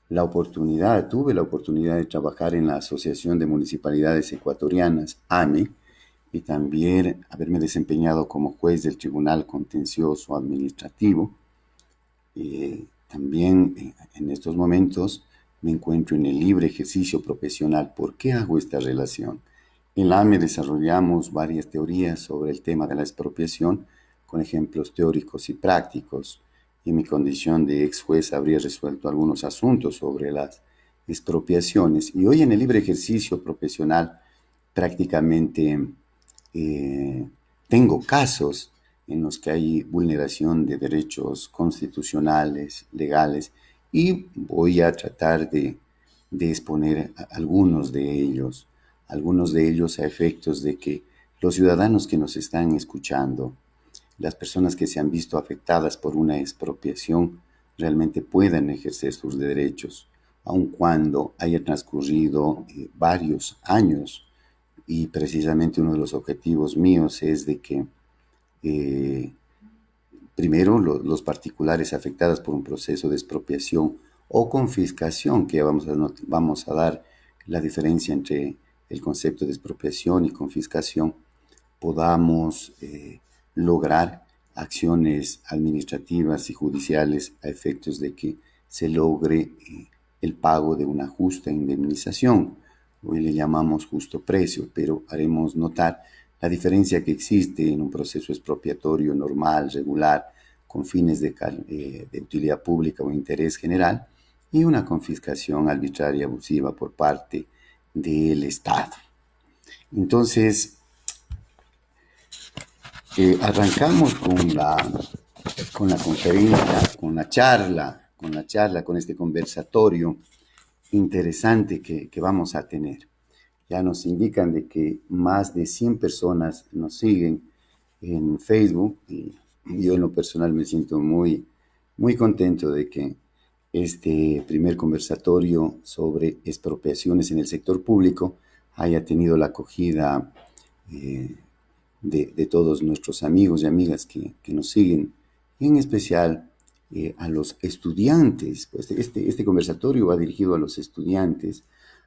tuve la oportunidad de trabajar en la Asociación de Municipalidades Ecuatorianas, AME, y también haberme desempeñado como juez del Tribunal Contencioso Administrativo. También en estos momentos me encuentro en el libre ejercicio profesional. ¿Por qué hago esta relación? En la AME desarrollamos varias teorías sobre el tema de la expropiación con ejemplos teóricos y prácticos. Y en mi condición de ex juez habría resuelto algunos asuntos sobre las expropiaciones. Y hoy en el libre ejercicio profesional prácticamente eh, tengo casos en los que hay vulneración de derechos constitucionales, legales, y voy a tratar de exponer algunos de ellos a efectos de que los ciudadanos que nos están escuchando, las personas que se han visto afectadas por una expropiación, realmente puedan ejercer sus derechos, aun cuando haya transcurrido varios años. Y precisamente uno de los objetivos míos es de que eh, primero los particulares afectados por un proceso de expropiación o confiscación, que vamos a dar la diferencia entre el concepto de expropiación y confiscación, podamos lograr acciones administrativas y judiciales a efectos de que se logre el pago de una justa indemnización. Hoy le llamamos justo precio, pero haremos notar la diferencia que existe en un proceso expropiatorio normal, regular, con fines de utilidad pública o interés general, y una confiscación arbitraria y abusiva por parte del Estado. Entonces, arrancamos con la conferencia, con este conversatorio interesante que vamos a tener. Ya nos indican de que más de 100 personas nos siguen en Facebook y yo en lo personal me siento muy contento de que este primer conversatorio sobre expropiaciones en el sector público haya tenido la acogida eh, de todos nuestros amigos y amigas que nos siguen, y en especial a los estudiantes. Pues este conversatorio va dirigido a los estudiantes,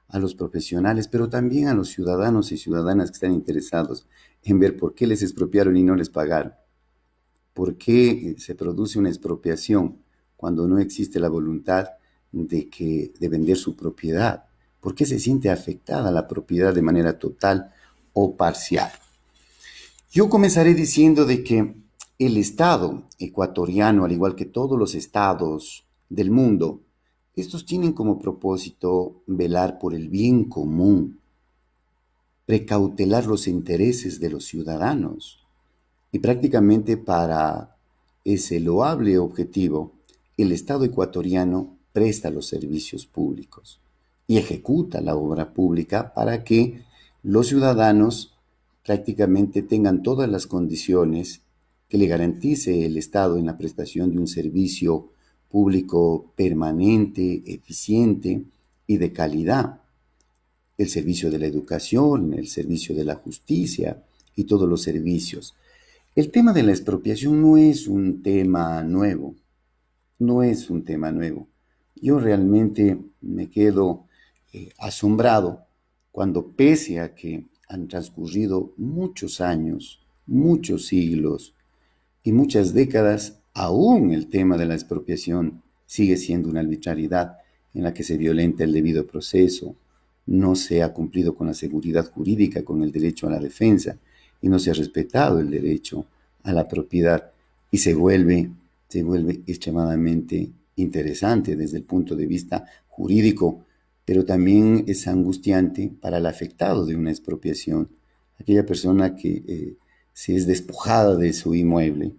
a los profesionales, pero también a los ciudadanos y ciudadanas que están interesados en ver por qué les expropiaron y no les pagaron. ¿Por qué se produce una expropiación cuando no existe la voluntad de vender su propiedad? ¿Por qué se siente afectada la propiedad de manera total o parcial? Yo comenzaré diciendo de que el Estado ecuatoriano, al igual que todos los estados del mundo, estos tienen como propósito velar por el bien común, precautelar los intereses de los ciudadanos. Y prácticamente para ese loable objetivo, el Estado ecuatoriano presta los servicios públicos y ejecuta la obra pública para que los ciudadanos prácticamente tengan todas las condiciones que le garantice el Estado en la prestación de un servicio público permanente, eficiente y de calidad. El servicio de la educación, el servicio de la justicia y todos los servicios. El tema de la expropiación no es un tema nuevo, no es un tema nuevo. Yo realmente me quedo asombrado cuando pese a que han transcurrido muchos años, muchos siglos y muchas décadas, aún el tema de la expropiación sigue siendo una arbitrariedad en la que se violenta el debido proceso, no se ha cumplido con la seguridad jurídica, con el derecho a la defensa y no se ha respetado el derecho a la propiedad y se vuelve extremadamente interesante desde el punto de vista jurídico, pero también es angustiante para el afectado de una expropiación, aquella persona que se es despojada de su inmueble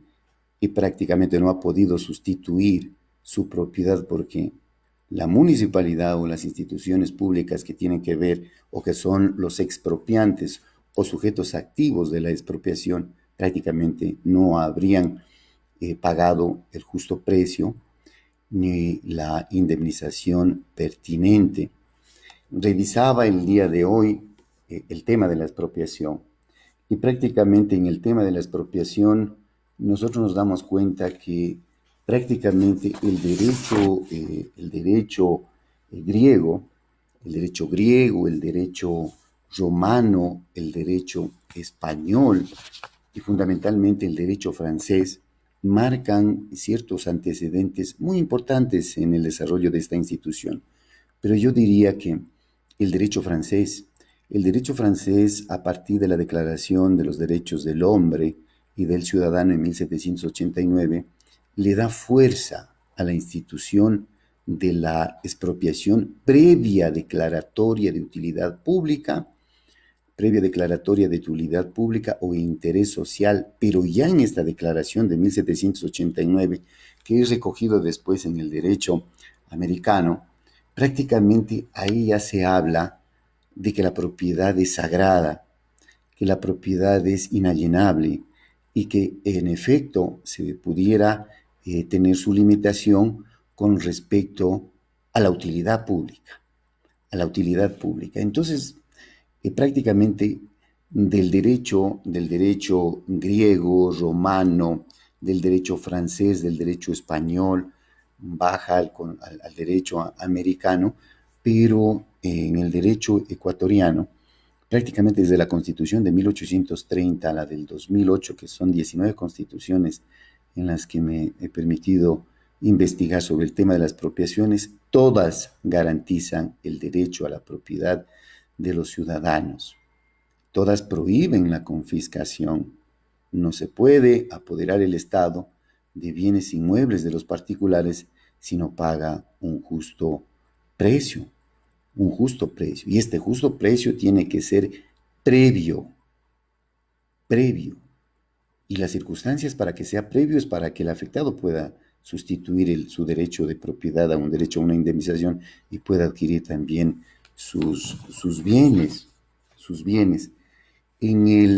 y prácticamente no ha podido sustituir su propiedad porque la municipalidad o las instituciones públicas que tienen que ver o que son los expropiantes o sujetos activos de la expropiación prácticamente no habrían pagado el justo precio ni la indemnización pertinente. Revisaba el día de hoy el tema de la expropiación y prácticamente en el tema de la expropiación nosotros nos damos cuenta que prácticamente el derecho griego, el derecho romano, el derecho español y fundamentalmente el derecho francés marcan ciertos antecedentes muy importantes en el desarrollo de esta institución. Pero yo diría que el derecho francés, el derecho francés a partir de la Declaración de los Derechos del Hombre y del Ciudadano en 1789, le da fuerza a la institución de la expropiación previa declaratoria de utilidad pública o interés social, pero ya en esta declaración de 1789, que es recogido después en el derecho americano, prácticamente ahí ya se habla de que la propiedad es sagrada, que la propiedad es inalienable y que en efecto se pudiera tener su limitación con respecto a la utilidad pública, Entonces, prácticamente del derecho griego, romano, del derecho francés, del derecho español, baja al derecho americano, pero en el derecho ecuatoriano, prácticamente desde la Constitución de 1830 a la del 2008, que son 19 constituciones en las que me he permitido investigar sobre el tema de las expropiaciones, todas garantizan el derecho a la propiedad de los ciudadanos. Todas prohíben la confiscación. No se puede apoderar el Estado de bienes inmuebles de los particulares si no paga precio, un justo precio. Y este justo precio tiene que ser previo, previo. Y las circunstancias para que sea previo es para que el afectado pueda sustituir su derecho de propiedad a un derecho a una indemnización y pueda adquirir también sus bienes, sus bienes.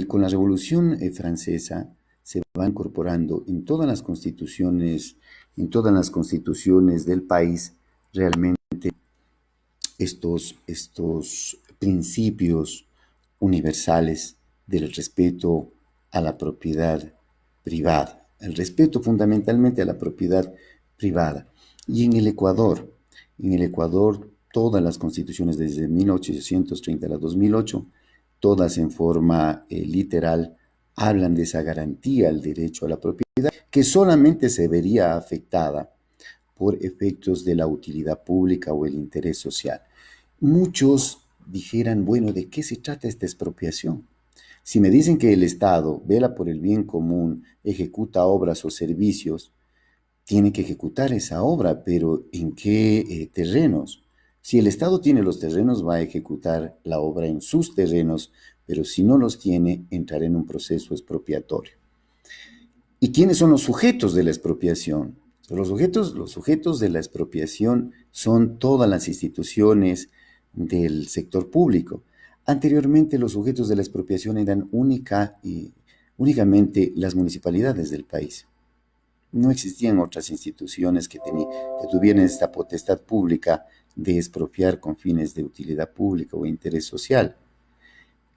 Con la Revolución Francesa se va incorporando en todas las constituciones del país, realmente estos principios universales del respeto a la propiedad privada, el respeto fundamentalmente a la propiedad privada. Y en el Ecuador, todas las constituciones desde 1830 a la 2008, todas en forma literal, hablan de esa garantía al derecho a la propiedad, que solamente se vería afectada por efectos de la utilidad pública o el interés social. Muchos dijeran, bueno, ¿de qué se trata esta expropiación? Si me dicen que el Estado vela por el bien común, ejecuta obras o servicios, tiene que ejecutar esa obra, pero ¿en qué terrenos? Si el Estado tiene los terrenos, va a ejecutar la obra en sus terrenos, pero si no los tiene, entrará en un proceso expropiatorio. ¿Y quiénes son los sujetos de la expropiación? Los sujetos de la expropiación son todas las instituciones del sector público. Anteriormente los sujetos de la expropiación eran únicamente las municipalidades del país. No existían otras instituciones que tuvieran esta potestad pública de expropiar con fines de utilidad pública o interés social.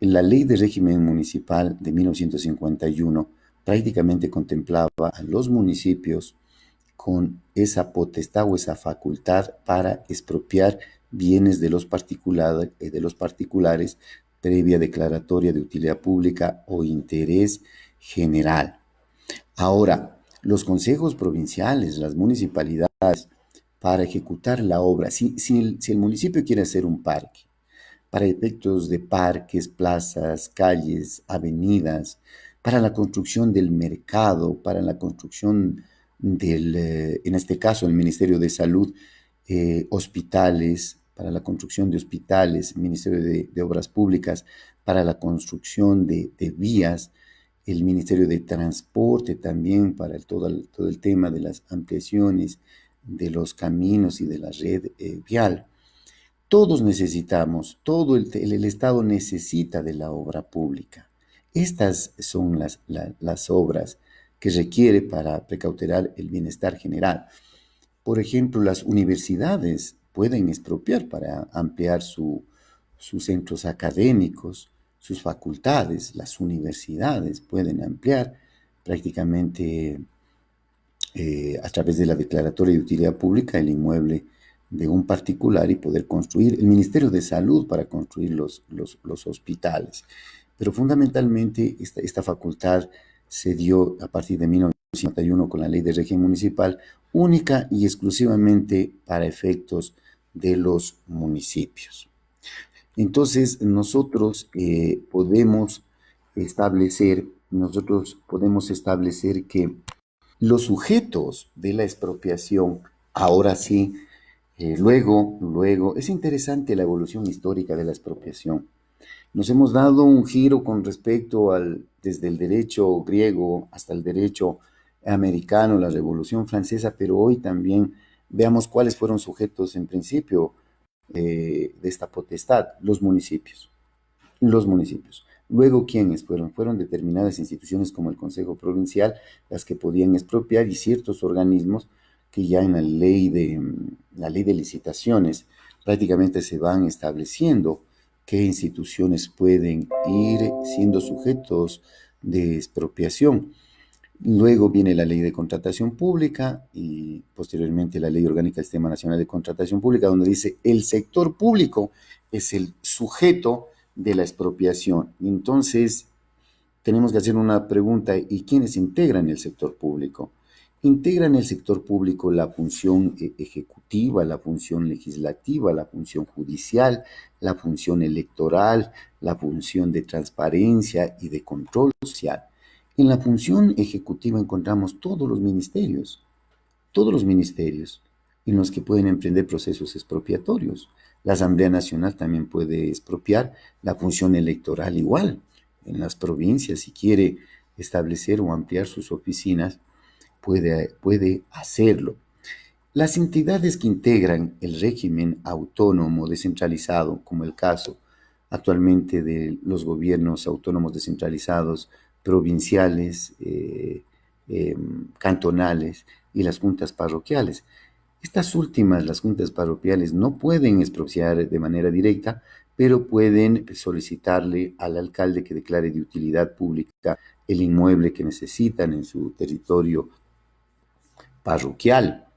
La Ley de Régimen Municipal de 1951 prácticamente contemplaba a los municipios con esa potestad o esa facultad para expropiar bienes de los particulares previa declaratoria de utilidad pública o interés general. Ahora, los consejos provinciales, las municipalidades, para ejecutar la obra, si el municipio quiere hacer un parque, para efectos de parques, plazas, calles, avenidas, para la construcción del mercado, para la construcción en este caso, el Ministerio de Salud, hospitales, para la construcción de hospitales, el Ministerio de Obras Públicas, para la construcción de vías, el Ministerio de Transporte también para todo el tema de las ampliaciones de los caminos y de la red vial. Todos necesitamos, todo el Estado necesita de la obra pública. Estas son las obras que requiere para precautelar el bienestar general. Por ejemplo, las universidades pueden expropiar para ampliar sus centros académicos, sus facultades. Las universidades pueden ampliar prácticamente a través de la declaratoria de utilidad pública el inmueble de un particular y poder construir, el Ministerio de Salud para construir los hospitales. Pero fundamentalmente esta facultad se dio a partir de 1951 con la Ley de Régimen Municipal, única y exclusivamente para efectos de los municipios. Entonces, nosotros podemos establecer que los sujetos de la expropiación, ahora sí, luego, es interesante la evolución histórica de la expropiación. Nos hemos dado un giro con respecto desde el derecho griego hasta el derecho americano, la Revolución Francesa, pero hoy también veamos cuáles fueron sujetos en principio de esta potestad, los municipios. Los municipios. Luego, ¿quiénes fueron? Fueron determinadas instituciones como el Consejo Provincial las que podían expropiar y ciertos organismos que ya en la ley de licitaciones prácticamente se van estableciendo qué instituciones pueden ir siendo sujetos de expropiación. Luego viene la ley de contratación pública y posteriormente la ley orgánica del Sistema Nacional de Contratación Pública, donde dice el sector público es el sujeto de la expropiación. Y entonces tenemos que hacer una pregunta, ¿y quiénes integran el sector público? Integran el sector público la función ejecutiva, la función legislativa, la función judicial, la función electoral, la función de transparencia y de control social. En la función ejecutiva encontramos todos los ministerios en los que pueden emprender procesos expropiatorios. La Asamblea Nacional también puede expropiar, la función electoral igual. En las provincias, si quiere establecer o ampliar sus oficinas, puede hacerlo. Las entidades que integran el régimen autónomo descentralizado, como el caso actualmente de los gobiernos autónomos descentralizados provinciales, cantonales y las juntas parroquiales. Estas últimas, las juntas parroquiales, no pueden expropiar de manera directa, pero pueden solicitarle al alcalde que declare de utilidad pública el inmueble que necesitan en su territorio parroquial.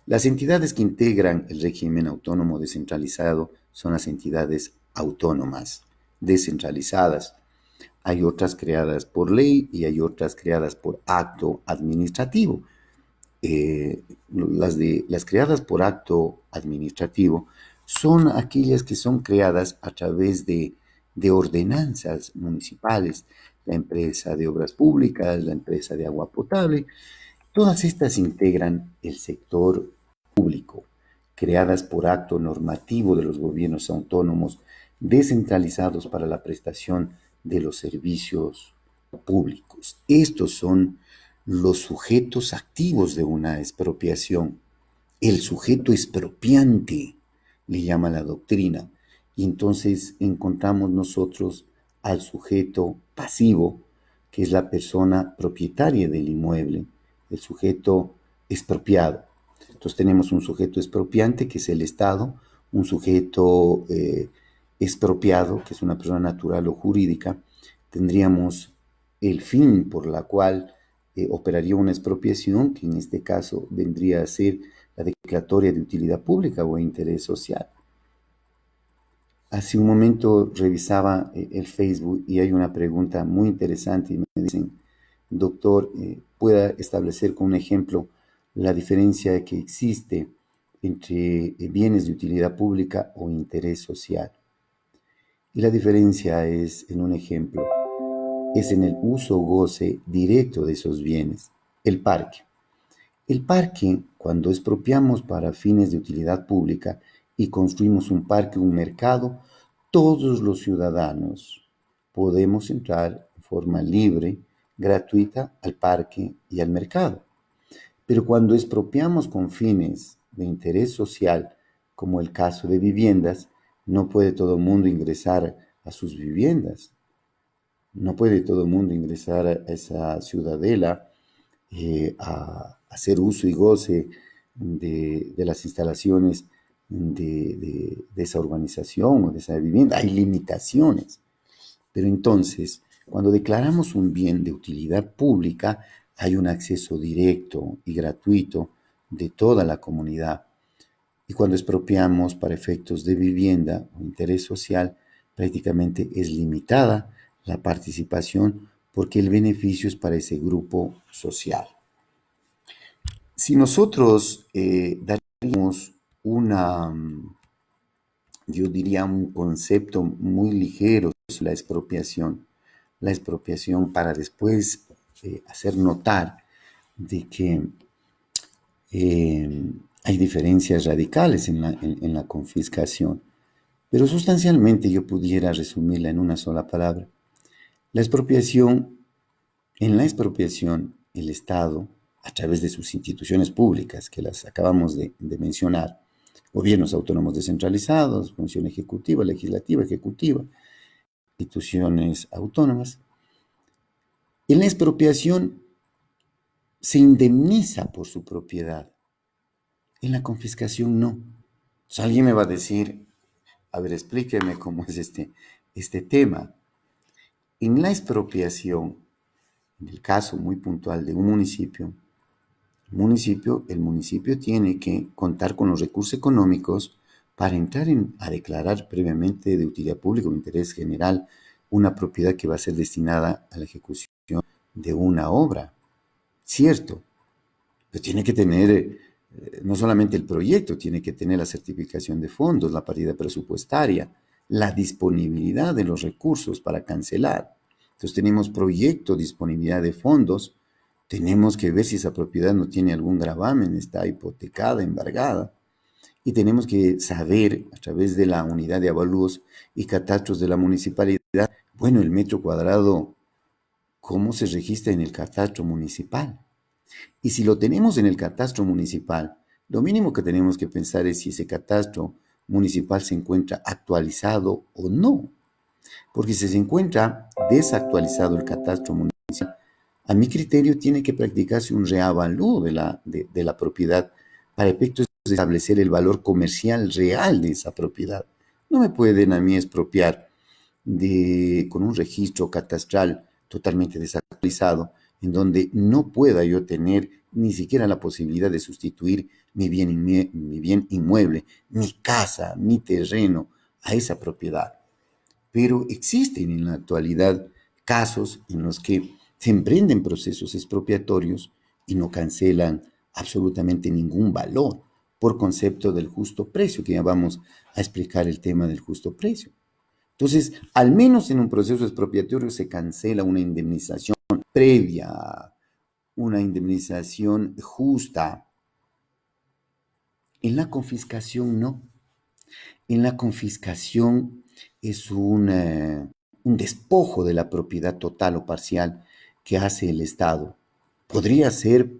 Las entidades que integran el régimen autónomo descentralizado son las entidades autónomas descentralizadas. Hay otras creadas por ley y hay otras creadas por acto administrativo. Las creadas por acto administrativo son aquellas que son creadas a través de ordenanzas municipales, la empresa de obras públicas, la empresa de agua potable. Todas estas integran el sector público, creadas por acto normativo de los gobiernos autónomos descentralizados para la prestación de los servicios públicos. Estos son los sujetos activos de una expropiación. El sujeto expropiante le llama la doctrina. Y entonces encontramos nosotros al sujeto pasivo, que es la persona propietaria del inmueble, el sujeto expropiado. Entonces tenemos un sujeto expropiante, que es el Estado, un sujeto expropiado, que es una persona natural o jurídica. Tendríamos el fin por la cual operaría una expropiación, que en este caso vendría a ser la declaratoria de utilidad pública o interés social. Hace un momento revisaba el Facebook y hay una pregunta muy interesante y me dicen, doctor, ¿pueda establecer con un ejemplo la diferencia que existe entre bienes de utilidad pública o interés social? Y la diferencia es, en un ejemplo, es en el uso o goce directo de esos bienes. El parque. El parque, cuando expropiamos para fines de utilidad pública y construimos un parque, un mercado, todos los ciudadanos podemos entrar de forma libre, gratuita, al parque y al mercado. Pero cuando expropiamos con fines de interés social, como el caso de viviendas, no puede todo el mundo ingresar a sus viviendas. No puede todo el mundo ingresar a esa ciudadela a hacer uso y goce de las instalaciones de esa urbanización o de esa vivienda. Hay limitaciones. Pero entonces, cuando declaramos un bien de utilidad pública, hay un acceso directo y gratuito de toda la comunidad. Y cuando expropiamos para efectos de vivienda o interés social, prácticamente es limitada la participación porque el beneficio es para ese grupo social. Si nosotros daríamos yo diría, un concepto muy ligero sobre la expropiación para después hacer notar de que hay diferencias radicales en la confiscación, pero sustancialmente yo pudiera resumirla en una sola palabra. La expropiación, en la expropiación, el Estado, a través de sus instituciones públicas, que las acabamos de mencionar, gobiernos autónomos descentralizados, función ejecutiva, legislativa, ejecutiva, instituciones autónomas, en la expropiación se indemniza por su propiedad. En la confiscación no. Entonces, alguien me va a decir, a ver, explíqueme cómo es este tema. En la expropiación, en el caso muy puntual de un municipio, el municipio tiene que contar con los recursos económicos para entrar a declarar previamente de utilidad pública o de interés general una propiedad que va a ser destinada a la ejecución de una obra. Cierto, pero tiene que tener no solamente el proyecto, tiene que tener la certificación de fondos, la partida presupuestaria, la disponibilidad de los recursos para cancelar. Entonces tenemos proyecto, disponibilidad de fondos, tenemos que ver si esa propiedad no tiene algún gravamen, está hipotecada, embargada, y tenemos que saber a través de la unidad de avalúos y catastros de la municipalidad, bueno, el metro cuadrado, ¿cómo se registra en el catastro municipal? Y si lo tenemos en el catastro municipal, lo mínimo que tenemos que pensar es si ese catastro municipal se encuentra actualizado o no. Porque si se encuentra desactualizado el catastro municipal, a mi criterio tiene que practicarse un reavalúo de la propiedad para efectos de establecer el valor comercial real de esa propiedad. No me pueden a mí expropiar con un registro catastral totalmente desactualizado, en donde no pueda yo tener ni siquiera la posibilidad de sustituir mi bien inmueble, mi casa, mi terreno, a esa propiedad. Pero existen en la actualidad casos en los que se emprenden procesos expropiatorios y no cancelan absolutamente ningún valor por concepto del justo precio, que ya vamos a explicar el tema del justo precio. Entonces, al menos en un proceso expropiatorio se cancela una indemnización previa, una indemnización justa. En la confiscación no. En la confiscación es un despojo de la propiedad total o parcial que hace el Estado. Podría ser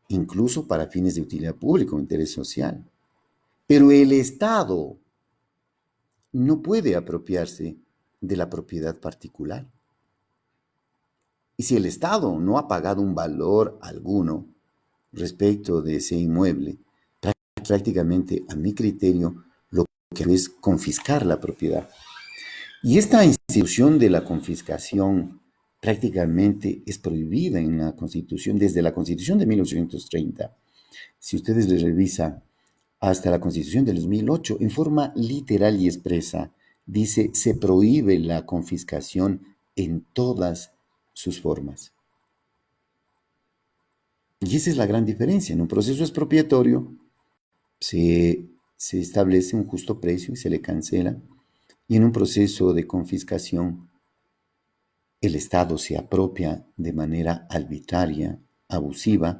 incluso para fines de utilidad pública o interés social. Pero el Estado no puede apropiarse de la propiedad particular. Y si el Estado no ha pagado un valor alguno respecto de ese inmueble, prácticamente a mi criterio lo que es confiscar la propiedad. Y esta institución de la confiscación prácticamente es prohibida en la Constitución, desde la Constitución de 1830. Si ustedes le revisan hasta la Constitución del 2008, en forma literal y expresa, dice, se prohíbe la confiscación en todas sus formas. Y esa es la gran diferencia. En un proceso expropiatorio se establece un justo precio y se le cancela. Y en un proceso de confiscación, el Estado se apropia de manera arbitraria, abusiva,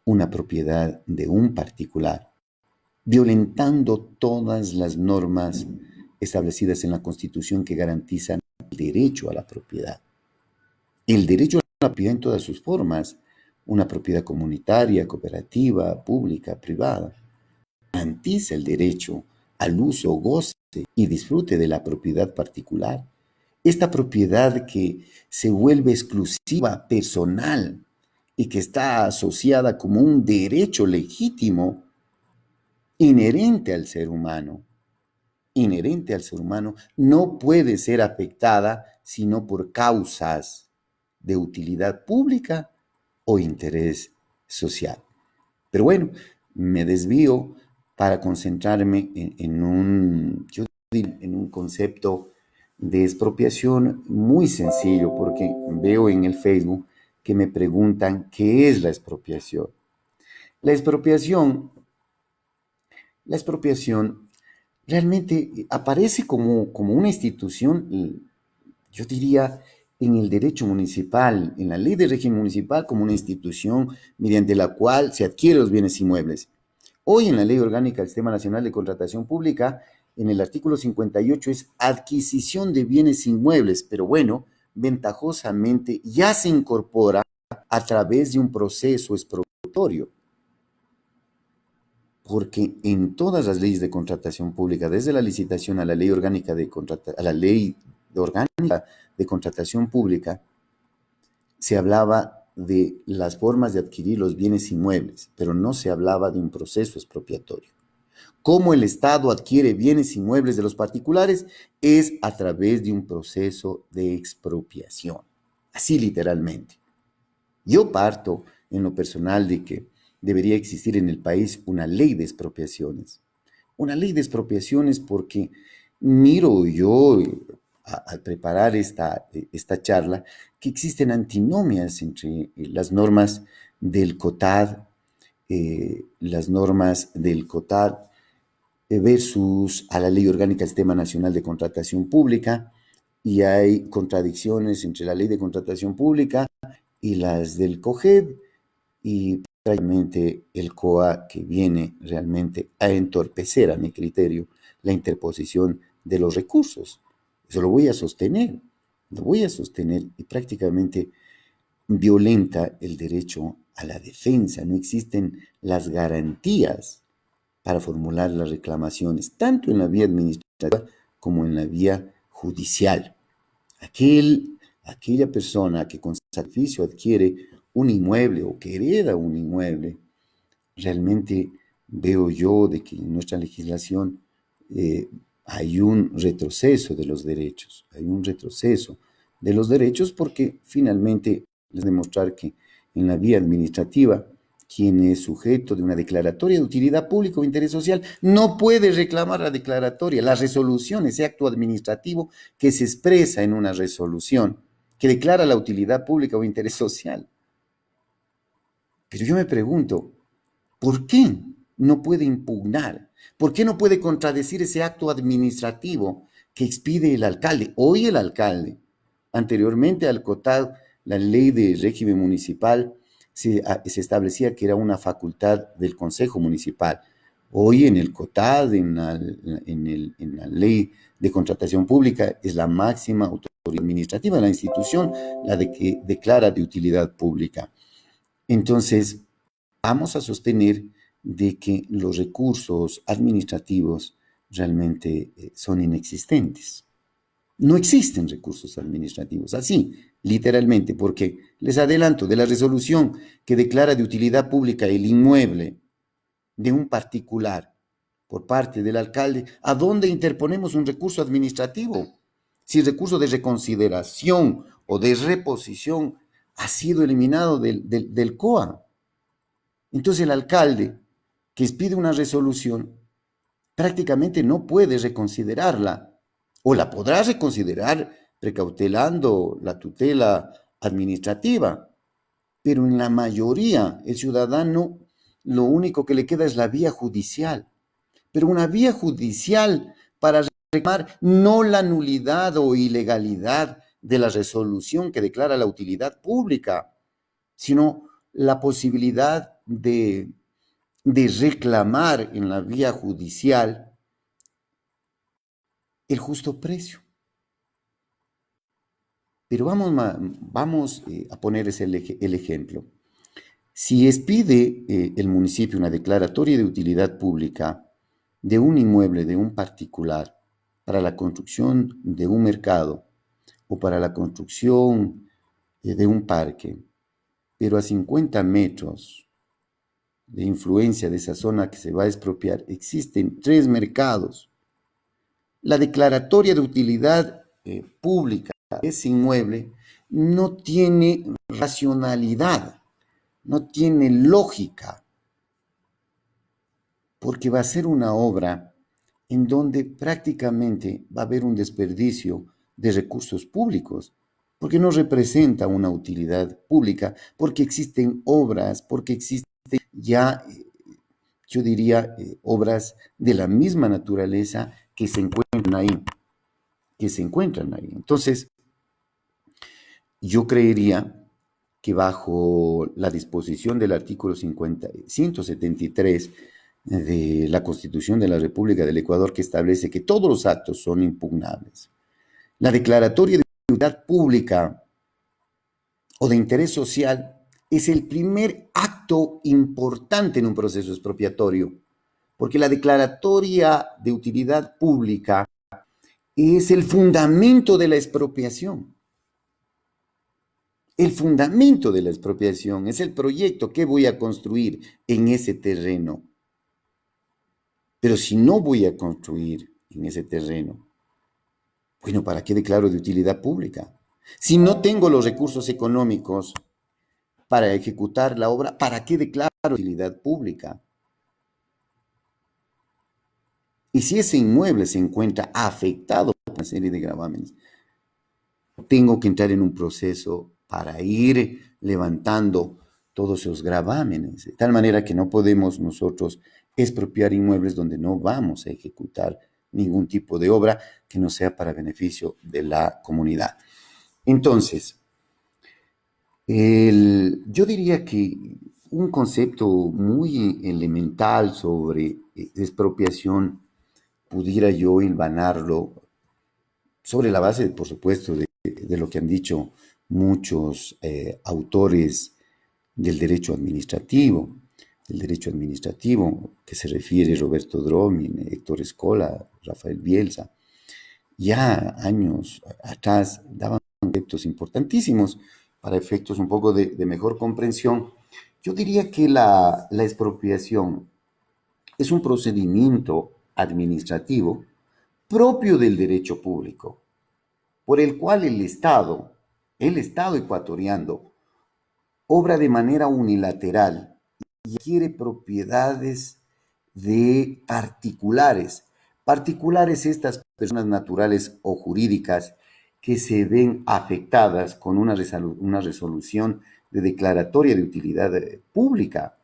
una propiedad de un particular, violentando todas las normas establecidas en la Constitución que garantizan el derecho a la propiedad. El derecho a la propiedad en todas sus formas, una propiedad comunitaria, cooperativa, pública, privada, garantiza el derecho al uso, goce y disfrute de la propiedad particular. Esta propiedad que se vuelve exclusiva, personal, y que está asociada como un derecho legítimo inherente al ser humano, no puede ser afectada sino por causas de utilidad pública o interés social. Pero bueno, me desvío para concentrarme en un concepto de expropiación muy sencillo, porque veo en el Facebook que me preguntan qué es la expropiación. La expropiación, la expropiación realmente aparece como una institución, yo diría, en el derecho municipal, en la ley de régimen municipal, como una institución mediante la cual se adquieren los bienes inmuebles. Hoy en la Ley Orgánica del Sistema Nacional de Contratación Pública, en el artículo 58 es adquisición de bienes inmuebles, pero bueno, ventajosamente ya se incorpora a través de un proceso expropiatorio, porque en todas las leyes de contratación pública, desde la licitación a la ley orgánica a la ley orgánica de contratación pública, se hablaba de las formas de adquirir los bienes inmuebles, pero no se hablaba de un proceso expropiatorio. Cómo el Estado adquiere bienes inmuebles de los particulares es a través de un proceso de expropiación, así literalmente. Yo parto en lo personal de que debería existir en el país una ley de expropiaciones. Una ley de expropiaciones porque miro yo al preparar esta charla que existen antinomias entre las normas del COTAD, versus a la Ley Orgánica del Sistema Nacional de Contratación Pública, y hay contradicciones entre la Ley de Contratación Pública y las del COGED, y prácticamente el COA, que viene realmente a entorpecer, a mi criterio, la interposición de los recursos. Eso lo voy a sostener, y prácticamente violenta el derecho a la defensa. No existen las garantías para formular las reclamaciones, tanto en la vía administrativa como en la vía judicial. Aquella persona que con sacrificio adquiere un inmueble o que hereda un inmueble, realmente veo yo de que en nuestra legislación hay un retroceso de los derechos, porque finalmente es demostrar que en la vía administrativa quien es sujeto de una declaratoria de utilidad pública o interés social no puede reclamar la declaratoria, la resolución, ese acto administrativo que se expresa en una resolución que declara la utilidad pública o interés social. Pero yo me pregunto, ¿por qué no puede impugnar? ¿Por qué no puede contradecir ese acto administrativo que expide el alcalde? Hoy el alcalde, anteriormente al COTAD, la ley de régimen municipal, se establecía que era una facultad del Consejo Municipal. Hoy en el COTAD, en la ley de contratación pública, es la máxima autoridad administrativa de la institución, la de que declara de utilidad pública. Entonces, vamos a sostener de que los recursos administrativos realmente son inexistentes. No existen recursos administrativos, así, literalmente, porque les adelanto, de la resolución que declara de utilidad pública el inmueble de un particular por parte del alcalde, ¿a dónde interponemos un recurso administrativo? Si el recurso de reconsideración o de reposición ha sido eliminado del COA. Entonces el alcalde que expide una resolución prácticamente no puede reconsiderarla, o la podrá reconsiderar precautelando la tutela administrativa, pero en la mayoría el ciudadano lo único que le queda es la vía judicial, pero una vía judicial para reclamar no la nulidad o ilegalidad de la resolución que declara la utilidad pública, sino la posibilidad de reclamar en la vía judicial el justo precio. Pero vamos a poner el ejemplo. Si expide el municipio una declaratoria de utilidad pública de un inmueble de un particular para la construcción de un mercado o para la construcción de un parque, pero a 50 metros de influencia de esa zona que se va a expropiar, existen 3 mercados. La declaratoria de utilidad pública de ese inmueble no tiene racionalidad, no tiene lógica. porque va a ser una obra en donde prácticamente va a haber un desperdicio de recursos públicos, porque no representa una utilidad pública, porque existen obras, porque existen ya, yo diría, obras de la misma naturaleza que se encuentran ahí, que se encuentran ahí. Entonces, yo creería que bajo la disposición del artículo 173 de la Constitución de la República del Ecuador, que establece que todos los actos son impugnables, la declaratoria de utilidad pública o de interés social es el primer acto importante en un proceso expropiatorio, porque la declaratoria de utilidad pública es el fundamento de la expropiación. El fundamento de la expropiación es el proyecto que voy a construir en ese terreno. Pero si no voy a construir en ese terreno, bueno, ¿para qué declaro de utilidad pública? Si no tengo los recursos económicos para ejecutar la obra, ¿para qué declaro de utilidad pública? Y si ese inmueble se encuentra afectado por una serie de gravámenes, tengo que entrar en un proceso para ir levantando todos esos gravámenes, de tal manera que no podemos nosotros expropiar inmuebles donde no vamos a ejecutar ningún tipo de obra que no sea para beneficio de la comunidad. Entonces, yo diría que un concepto muy elemental sobre expropiación pudiera yo hilvanarlo sobre la base, por supuesto, de lo que han dicho muchos autores del derecho administrativo, que se refiere Roberto Dromin, Héctor Escola, Rafael Bielsa. Ya años atrás daban conceptos importantísimos para efectos un poco de mejor comprensión. Yo diría que la expropiación es un procedimiento administrativo propio del derecho público, por el cual el Estado ecuatoriano, obra de manera unilateral y adquiere propiedades de particulares. Particulares estas personas naturales o jurídicas que se ven afectadas con una resolución de declaratoria de utilidad pública.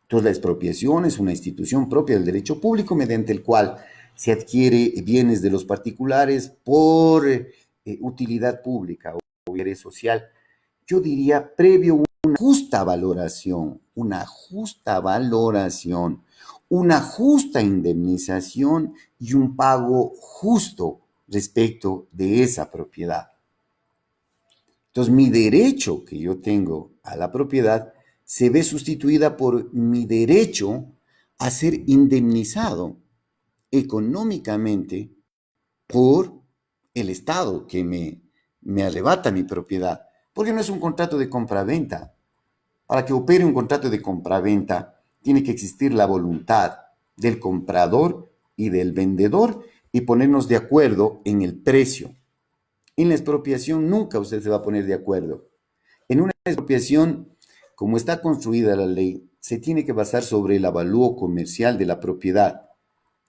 Entonces, la expropiación es una institución propia del derecho público mediante el cual se adquiere bienes de los particulares por utilidad pública o interés social. Yo diría previo una justa indemnización y un pago justo respecto de esa propiedad. Entonces, mi derecho que yo tengo a la propiedad se ve sustituida por mi derecho a ser indemnizado económicamente por el Estado que me arrebata mi propiedad. Porque no es un contrato de compraventa. Para que opere un contrato de compraventa, tiene que existir la voluntad del comprador y del vendedor y ponernos de acuerdo en el precio. En la expropiación nunca usted se va a poner de acuerdo. En una expropiación, como está construida la ley, se tiene que basar sobre el avalúo comercial de la propiedad.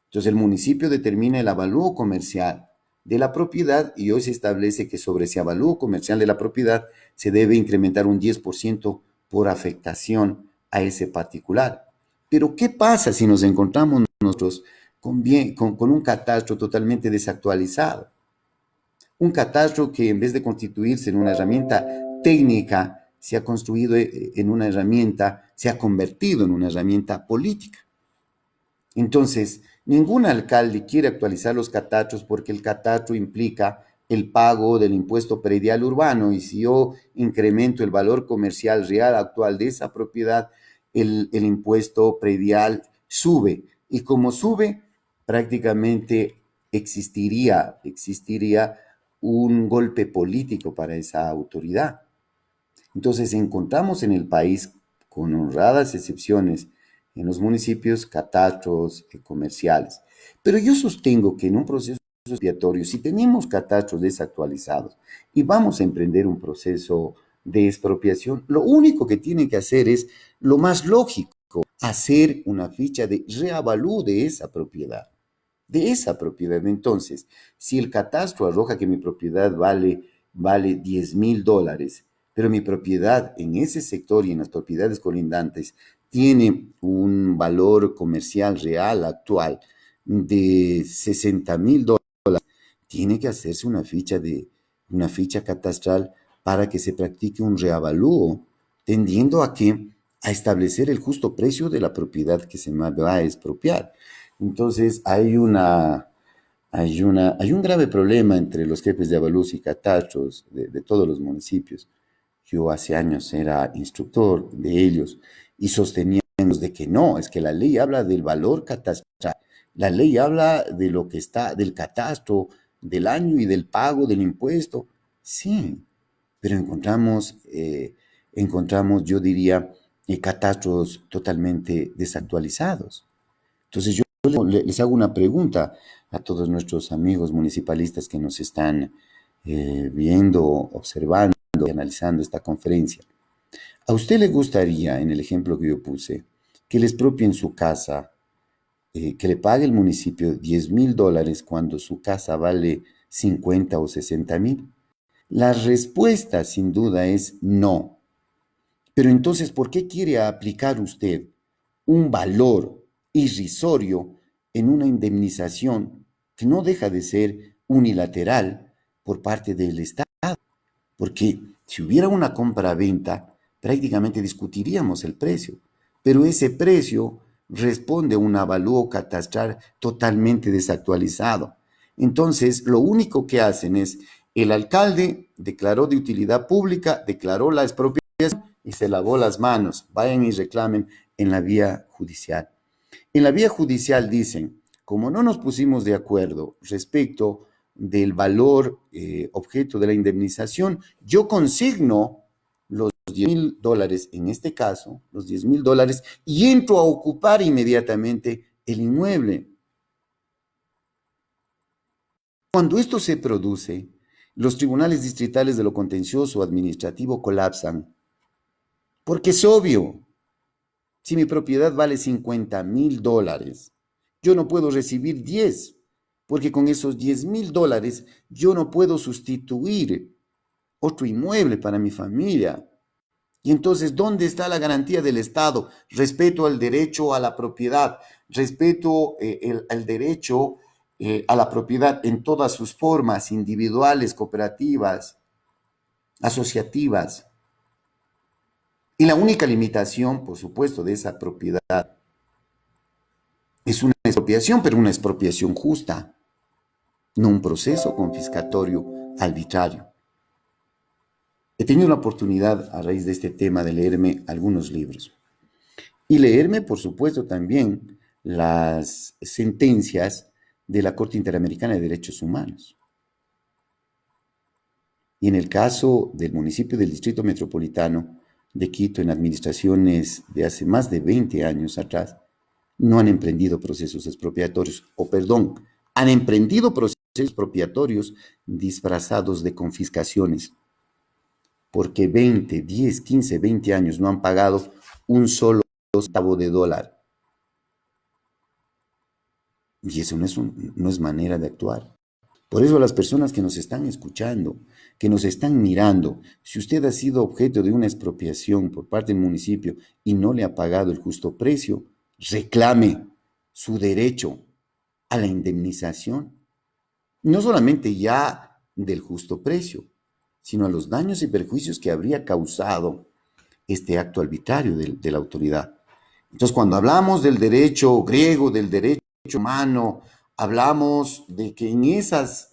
Entonces el municipio determina el avalúo comercial de la propiedad y hoy se establece que sobre ese avalúo comercial de la propiedad se debe incrementar un 10% por afectación a ese particular. Pero ¿qué pasa si nos encontramos nosotros con un catastro totalmente desactualizado? Un catastro que en vez de constituirse en una herramienta técnica, se ha construido en una herramienta, se ha convertido en una herramienta política. Entonces, ningún alcalde quiere actualizar los catastros porque el catastro implica el pago del impuesto predial urbano y si yo incremento el valor comercial real actual de esa propiedad, el impuesto predial sube. Y como sube, prácticamente existiría un golpe político para esa autoridad. Entonces encontramos en el país, con honradas excepciones, en los municipios catastros comerciales. Pero yo sostengo que en un proceso expiatorio, si tenemos catastros desactualizados y vamos a emprender un proceso de expropiación, lo único que tienen que hacer es lo más lógico, hacer una ficha de reavalúo de esa propiedad. De esa propiedad. Entonces, si el catastro arroja que mi propiedad vale $10,000, pero mi propiedad en ese sector y en las propiedades colindantes tiene un valor comercial real actual de $60,000, tiene que hacerse una ficha catastral para que se practique un reavalúo, tendiendo a establecer el justo precio de la propiedad que se va a expropiar. Entonces hay un grave problema entre los jefes de avalúos y catastros de todos los municipios. Yo hace años era instructor de ellos y sosteníamos de que no, es que la ley habla del valor catastral, la ley habla de lo que está, del catastro, del año y del pago del impuesto. Sí, pero encontramos, yo diría, catastros totalmente desactualizados. Entonces yo les hago una pregunta a todos nuestros amigos municipalistas que nos están viendo, observando y analizando esta conferencia. ¿A usted le gustaría, en el ejemplo que yo puse, que le expropien su casa, que le pague el municipio $10,000 cuando su casa vale 50 o 60,000? La respuesta sin duda es no. Pero entonces, ¿por qué quiere aplicar usted un valor irrisorio en una indemnización que no deja de ser unilateral por parte del Estado? Porque si hubiera una compra-venta, prácticamente discutiríamos el precio, pero ese precio responde a un avalúo catastral totalmente desactualizado. Entonces, lo único que hacen es, el alcalde declaró de utilidad pública, declaró la expropiación y se lavó las manos. Vayan y reclamen en la vía judicial. En la vía judicial dicen, como no nos pusimos de acuerdo respecto del valor objeto de la indemnización, yo consigno los $10,000, en este caso, los $10,000, y entro a ocupar inmediatamente el inmueble. Cuando esto se produce, los tribunales distritales de lo contencioso administrativo colapsan, porque es obvio, si mi propiedad vale $50,000, yo no puedo recibir 10, porque con esos $10,000 yo no puedo sustituir otro inmueble para mi familia. Y entonces, ¿dónde está la garantía del Estado? Respeto al derecho a la propiedad, respeto al derecho a la propiedad en todas sus formas, individuales, cooperativas, asociativas. Y la única limitación, por supuesto, de esa propiedad es una expropiación, pero una expropiación justa, no un proceso confiscatorio arbitrario. He tenido la oportunidad, a raíz de este tema, de leerme algunos libros. Y leerme, por supuesto, también las sentencias de la Corte Interamericana de Derechos Humanos. Y en el caso del municipio del Distrito Metropolitano de Quito, en administraciones de hace más de 20 años atrás, no han emprendido procesos expropiatorios, han emprendido procesos expropiatorios disfrazados de confiscaciones, porque 20, 10, 15, 20 años no han pagado un solo centavo de dólar. Y eso no es manera de actuar. Por eso a las personas que nos están escuchando, que nos están mirando, si usted ha sido objeto de una expropiación por parte del municipio y no le ha pagado el justo precio, reclame su derecho a la indemnización. No solamente ya del justo precio, sino a los daños y perjuicios que habría causado este acto arbitrario de la autoridad. Entonces, cuando hablamos del derecho griego, del derecho humano, hablamos de que en esas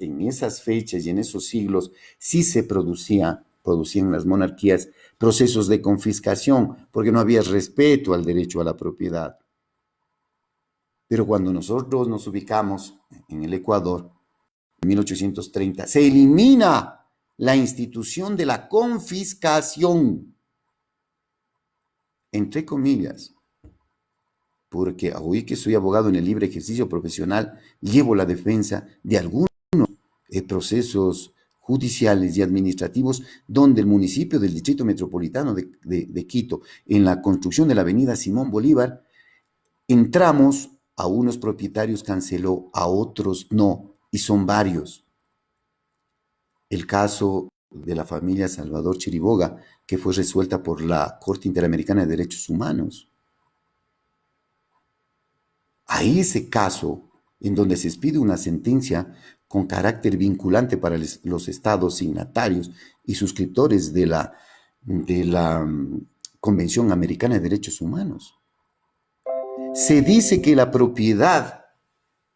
fechas y en esos siglos sí se producían las monarquías procesos de confiscación, porque no había respeto al derecho a la propiedad. Pero cuando nosotros nos ubicamos en el Ecuador, en 1830, se elimina la institución de la confiscación, entre comillas, porque hoy que soy abogado en el libre ejercicio profesional, llevo la defensa de algunos procesos judiciales y administrativos donde el municipio del Distrito Metropolitano de Quito, en la construcción de la avenida Simón Bolívar, entramos, a unos propietarios canceló, a otros no, y son varios. El caso de la familia Salvador Chiriboga, que fue resuelta por la Corte Interamericana de Derechos Humanos. A ese caso, en donde se expide una sentencia con carácter vinculante para los estados signatarios y suscriptores de la Convención Americana de Derechos Humanos. Se dice que la propiedad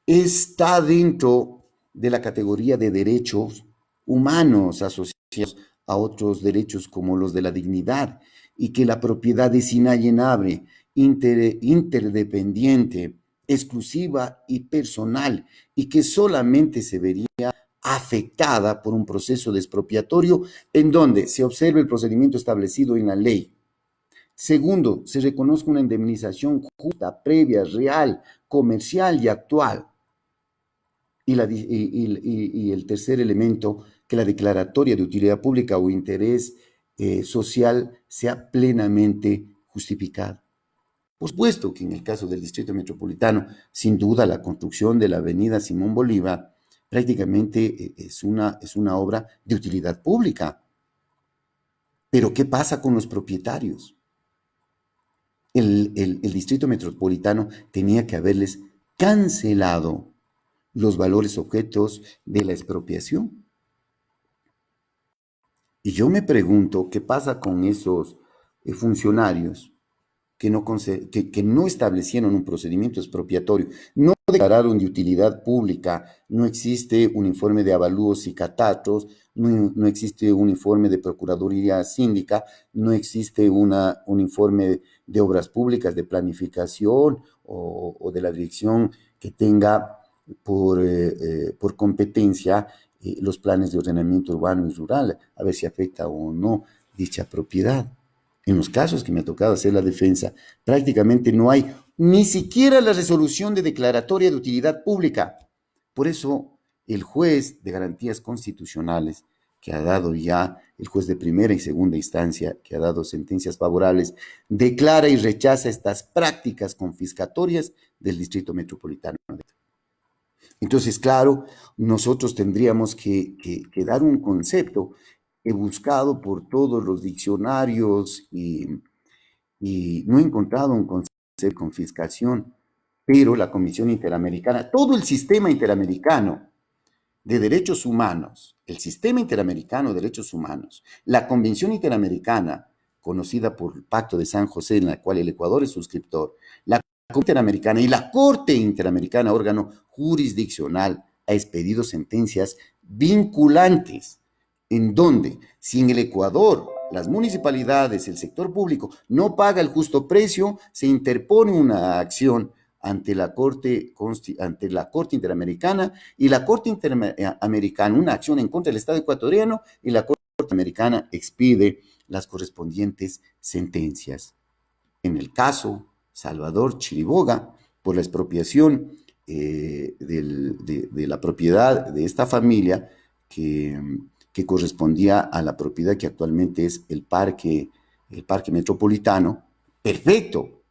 está dentro de la categoría de derechos humanos asociados a otros derechos como los de la dignidad y que la propiedad es inalienable, interdependiente, exclusiva y personal y que solamente se vería afectada por un proceso de expropiatorio en donde se observe el procedimiento establecido en la ley. Segundo, se reconozca una indemnización justa, previa, real, comercial y actual. Y el tercer elemento, que la declaratoria de utilidad pública o interés social sea plenamente justificada. Por supuesto que en el caso del Distrito Metropolitano, sin duda la construcción de la avenida Simón Bolívar prácticamente es una obra de utilidad pública. Pero ¿qué pasa con los propietarios? El Distrito Metropolitano tenía que haberles cancelado los valores objetos de la expropiación. Y yo me pregunto qué pasa con esos funcionarios que no establecieron un procedimiento expropiatorio, no declararon de utilidad pública, no existe un informe de avalúos y catastros, no existe un informe de Procuraduría Síndica, no existe un informe de obras públicas, de planificación o de la dirección que tenga por competencia los planes de ordenamiento urbano y rural, a ver si afecta o no dicha propiedad. En los casos que me ha tocado hacer la defensa, prácticamente no hay ni siquiera la resolución de declaratoria de utilidad pública. Por eso, el juez de garantías constitucionales, que ha dado ya, el juez de primera y segunda instancia, que ha dado sentencias favorables, declara y rechaza estas prácticas confiscatorias del Distrito Metropolitano. Entonces, claro, nosotros tendríamos que dar un concepto. He buscado por todos los diccionarios y no he encontrado un concepto de confiscación, pero la Comisión Interamericana, todo el sistema interamericano de derechos humanos, el sistema interamericano de derechos humanos, la Convención Interamericana, conocida por el Pacto de San José, en la cual el Ecuador es suscriptor, la Corte Interamericana y la Corte Interamericana, órgano jurisdiccional, ha expedido sentencias vinculantes, en donde si en el Ecuador las municipalidades, el sector público no paga el justo precio, se interpone una acción ante la Corte Interamericana y la Corte Interamericana, una acción en contra del Estado ecuatoriano y la Corte Interamericana expide las correspondientes sentencias. En el caso Salvador Chiriboga, por la expropiación de la propiedad de esta familia que correspondía a la propiedad que actualmente es el parque metropolitano, perfecto,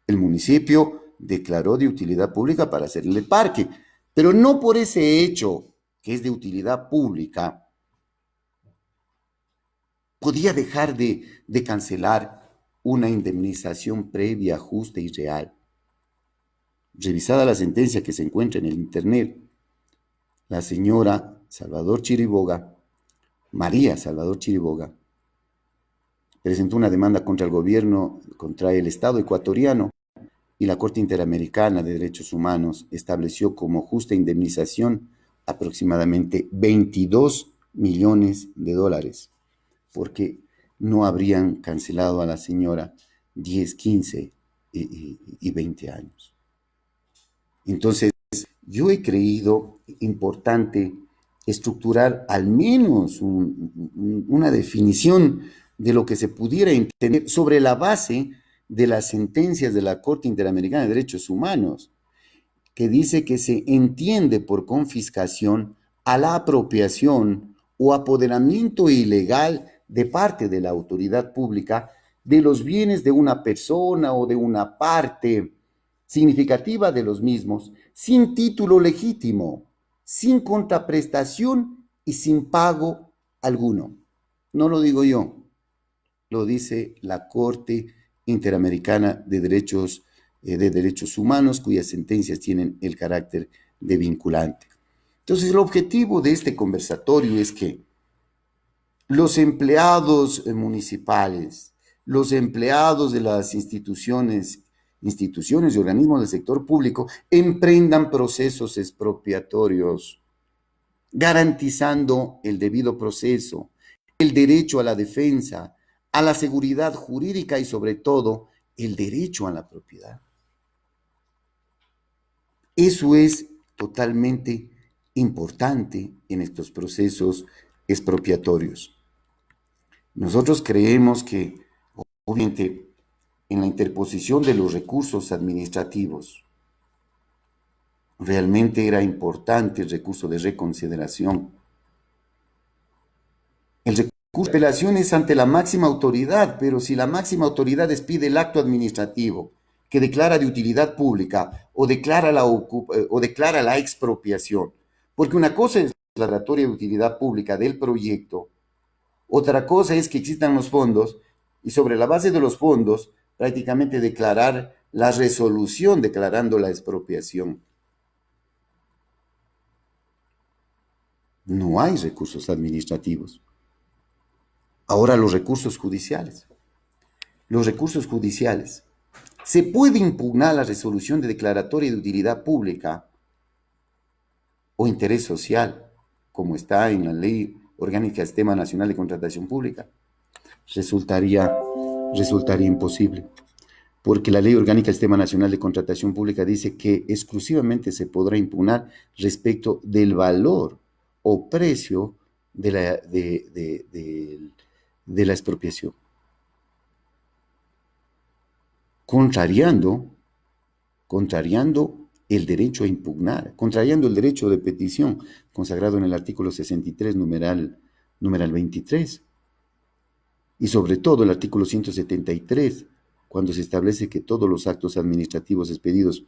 el municipio declaró de utilidad pública para hacerle el parque, pero no por ese hecho que es de utilidad pública, podía dejar de cancelar una indemnización previa, justa y real. Revisada la sentencia que se encuentra en el internet, la señora Salvador Chiriboga, María Salvador Chiriboga, presentó una demanda contra el gobierno, contra el Estado ecuatoriano, y la Corte Interamericana de Derechos Humanos estableció como justa indemnización aproximadamente 22 millones de dólares, porque no habrían cancelado a la señora 10, 15 y 20 años. Entonces, yo he creído importante estructurar al menos una definición de lo que se pudiera entender sobre la base de las sentencias de la Corte Interamericana de Derechos Humanos, que dice que se entiende por confiscación a la apropiación o apoderamiento ilegal de parte de la autoridad pública de los bienes de una persona o de una parte significativa de los mismos, sin título legítimo, sin contraprestación y sin pago alguno. No lo digo yo, lo dice la Corte Interamericana de Derechos Humanos, cuyas sentencias tienen el carácter de vinculante. Entonces, el objetivo de este conversatorio es que los empleados municipales, los empleados de las instituciones y organismos del sector público emprendan procesos expropiatorios, garantizando el debido proceso, el derecho a la defensa, a la seguridad jurídica y sobre todo el derecho a la propiedad. Eso es totalmente importante en estos procesos expropiatorios. Nosotros creemos que, obviamente, en la interposición de los recursos administrativos, realmente era importante el recurso de reconsideración. El recurso de apelación es ante la máxima autoridad, pero si la máxima autoridad expide el acto administrativo que declara de utilidad pública o declara la expropiación, porque una cosa es la declaratoria de utilidad pública del proyecto, otra cosa es que existan los fondos y sobre la base de los fondos prácticamente declarar la resolución declarando la expropiación. No hay recursos administrativos. Ahora los recursos judiciales. Los recursos judiciales. Se puede impugnar la resolución de declaratoria de utilidad pública o interés social, como está en la Ley Orgánica del Sistema Nacional de Contratación Pública. Resultaría imposible, porque la Ley Orgánica del Sistema Nacional de Contratación Pública dice que exclusivamente se podrá impugnar respecto del valor o precio de la expropiación, contrariando el derecho a impugnar, contrariando el derecho de petición, consagrado en el artículo 63, numeral 23, y sobre todo el artículo 173, cuando se establece que todos los actos administrativos expedidos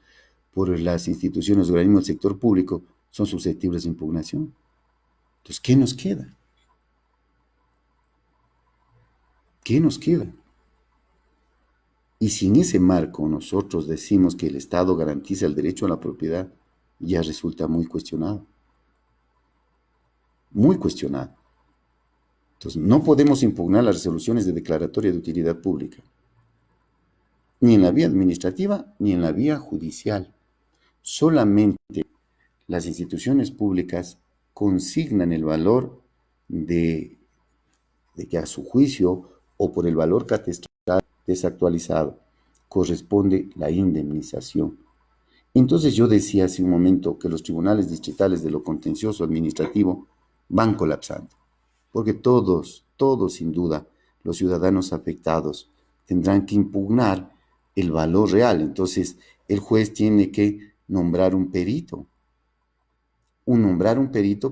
por las instituciones o organismos del sector público son susceptibles de impugnación. Entonces, ¿qué nos queda? ¿Qué nos queda? Y si en ese marco nosotros decimos que el Estado garantiza el derecho a la propiedad, ya resulta muy cuestionado. Muy cuestionado. Entonces, no podemos impugnar las resoluciones de declaratoria de utilidad pública, ni en la vía administrativa ni en la vía judicial. Solamente las instituciones públicas consignan el valor de que a su juicio o por el valor catastral desactualizado corresponde la indemnización. Entonces yo decía hace un momento que los tribunales distritales de lo contencioso administrativo van colapsando, porque todos sin duda, los ciudadanos afectados tendrán que impugnar el valor real. Entonces el juez tiene que nombrar un perito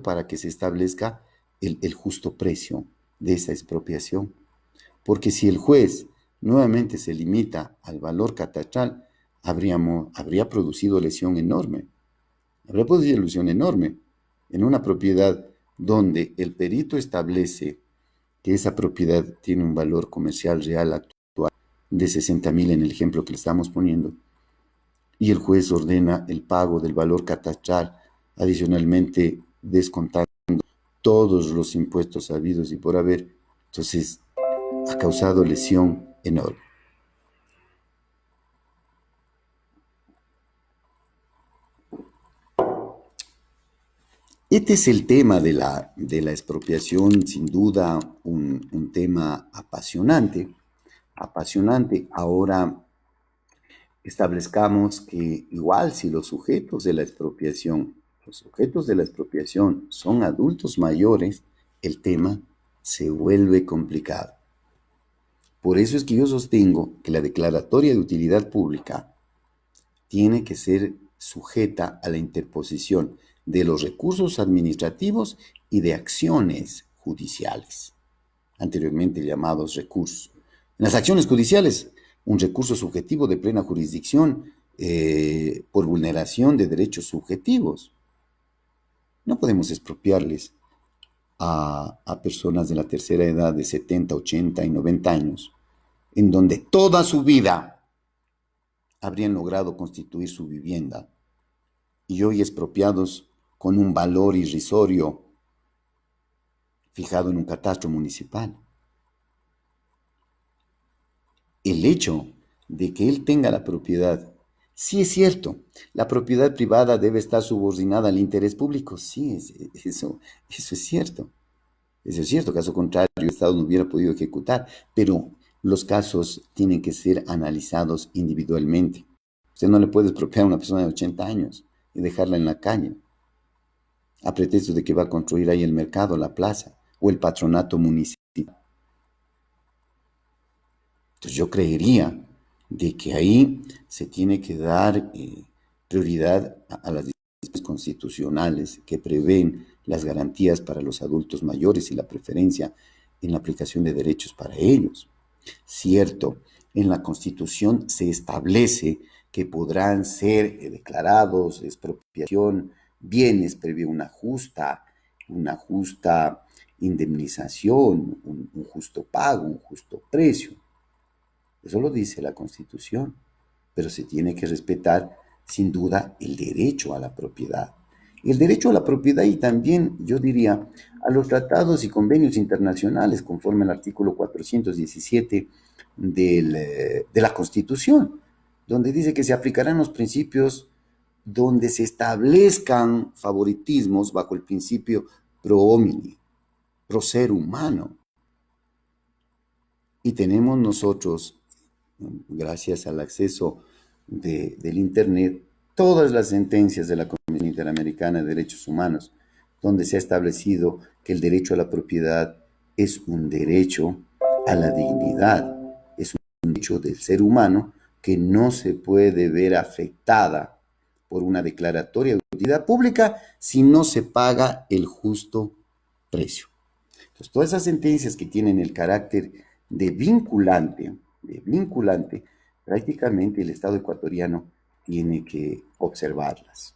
para que se establezca el justo precio de esa expropiación. Porque si el juez nuevamente se limita al valor catastral, habría producido lesión enorme. Habría producido lesión enorme en una propiedad donde el perito establece que esa propiedad tiene un valor comercial real actual de 60.000 en el ejemplo que le estamos poniendo, y el juez ordena el pago del valor catastral, adicionalmente descontando todos los impuestos habidos y por haber. Entonces, ha causado lesión enorme. Este es el tema de la expropiación, sin duda un tema apasionante. Ahora establezcamos que igual si los sujetos de la expropiación son adultos mayores, el tema se vuelve complicado. Por eso es que yo sostengo que la declaratoria de utilidad pública tiene que ser sujeta a la interposición de los recursos administrativos y de acciones judiciales, anteriormente llamados recursos. En las acciones judiciales, un recurso subjetivo de plena jurisdicción por vulneración de derechos subjetivos. No podemos expropiarles a personas de la tercera edad de 70, 80 y 90 años, en donde toda su vida habrían logrado constituir su vivienda y hoy expropiados con un valor irrisorio fijado en un catastro municipal. El hecho de que él tenga la propiedad, sí es cierto, la propiedad privada debe estar subordinada al interés público, sí, eso es cierto. Eso es cierto, caso contrario, el Estado no hubiera podido ejecutar, pero los casos tienen que ser analizados individualmente. Usted no le puede expropiar a una persona de 80 años y dejarla en la calle, a pretexto de que va a construir ahí el mercado, la plaza o el patronato municipal. Entonces yo creería de que ahí se tiene que dar prioridad a las disposiciones constitucionales que prevén las garantías para los adultos mayores y la preferencia en la aplicación de derechos para ellos. Cierto, en la Constitución se establece que podrán ser declarados de expropiación bienes previo una justa indemnización, un justo pago, un justo precio. Eso lo dice la Constitución, pero se tiene que respetar sin duda el derecho a la propiedad. El derecho a la propiedad y también, yo diría, a los tratados y convenios internacionales conforme al artículo 417 de la Constitución, donde dice que se aplicarán los principios donde se establezcan favoritismos bajo el principio pro homini, pro ser humano. Y tenemos nosotros, gracias al acceso del Internet, todas las sentencias de la Comisión Interamericana de Derechos Humanos, donde se ha establecido que el derecho a la propiedad es un derecho a la dignidad, es un derecho del ser humano que no se puede ver afectada por una declaratoria de utilidad pública si no se paga el justo precio. Entonces, todas esas sentencias que tienen el carácter de vinculante, prácticamente el Estado ecuatoriano tiene que observarlas.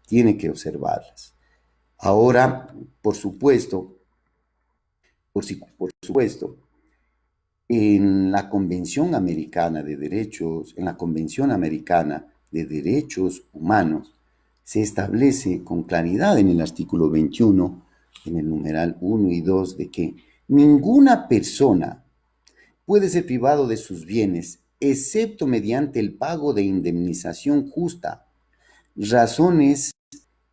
Tiene que observarlas. Ahora, por supuesto, en la Convención Americana de Derechos, en la Convención Americana de Derechos Humanos, se establece con claridad en el artículo 21, en el numeral 1 y 2, de que ninguna persona puede ser privado de sus bienes, excepto mediante el pago de indemnización justa, razones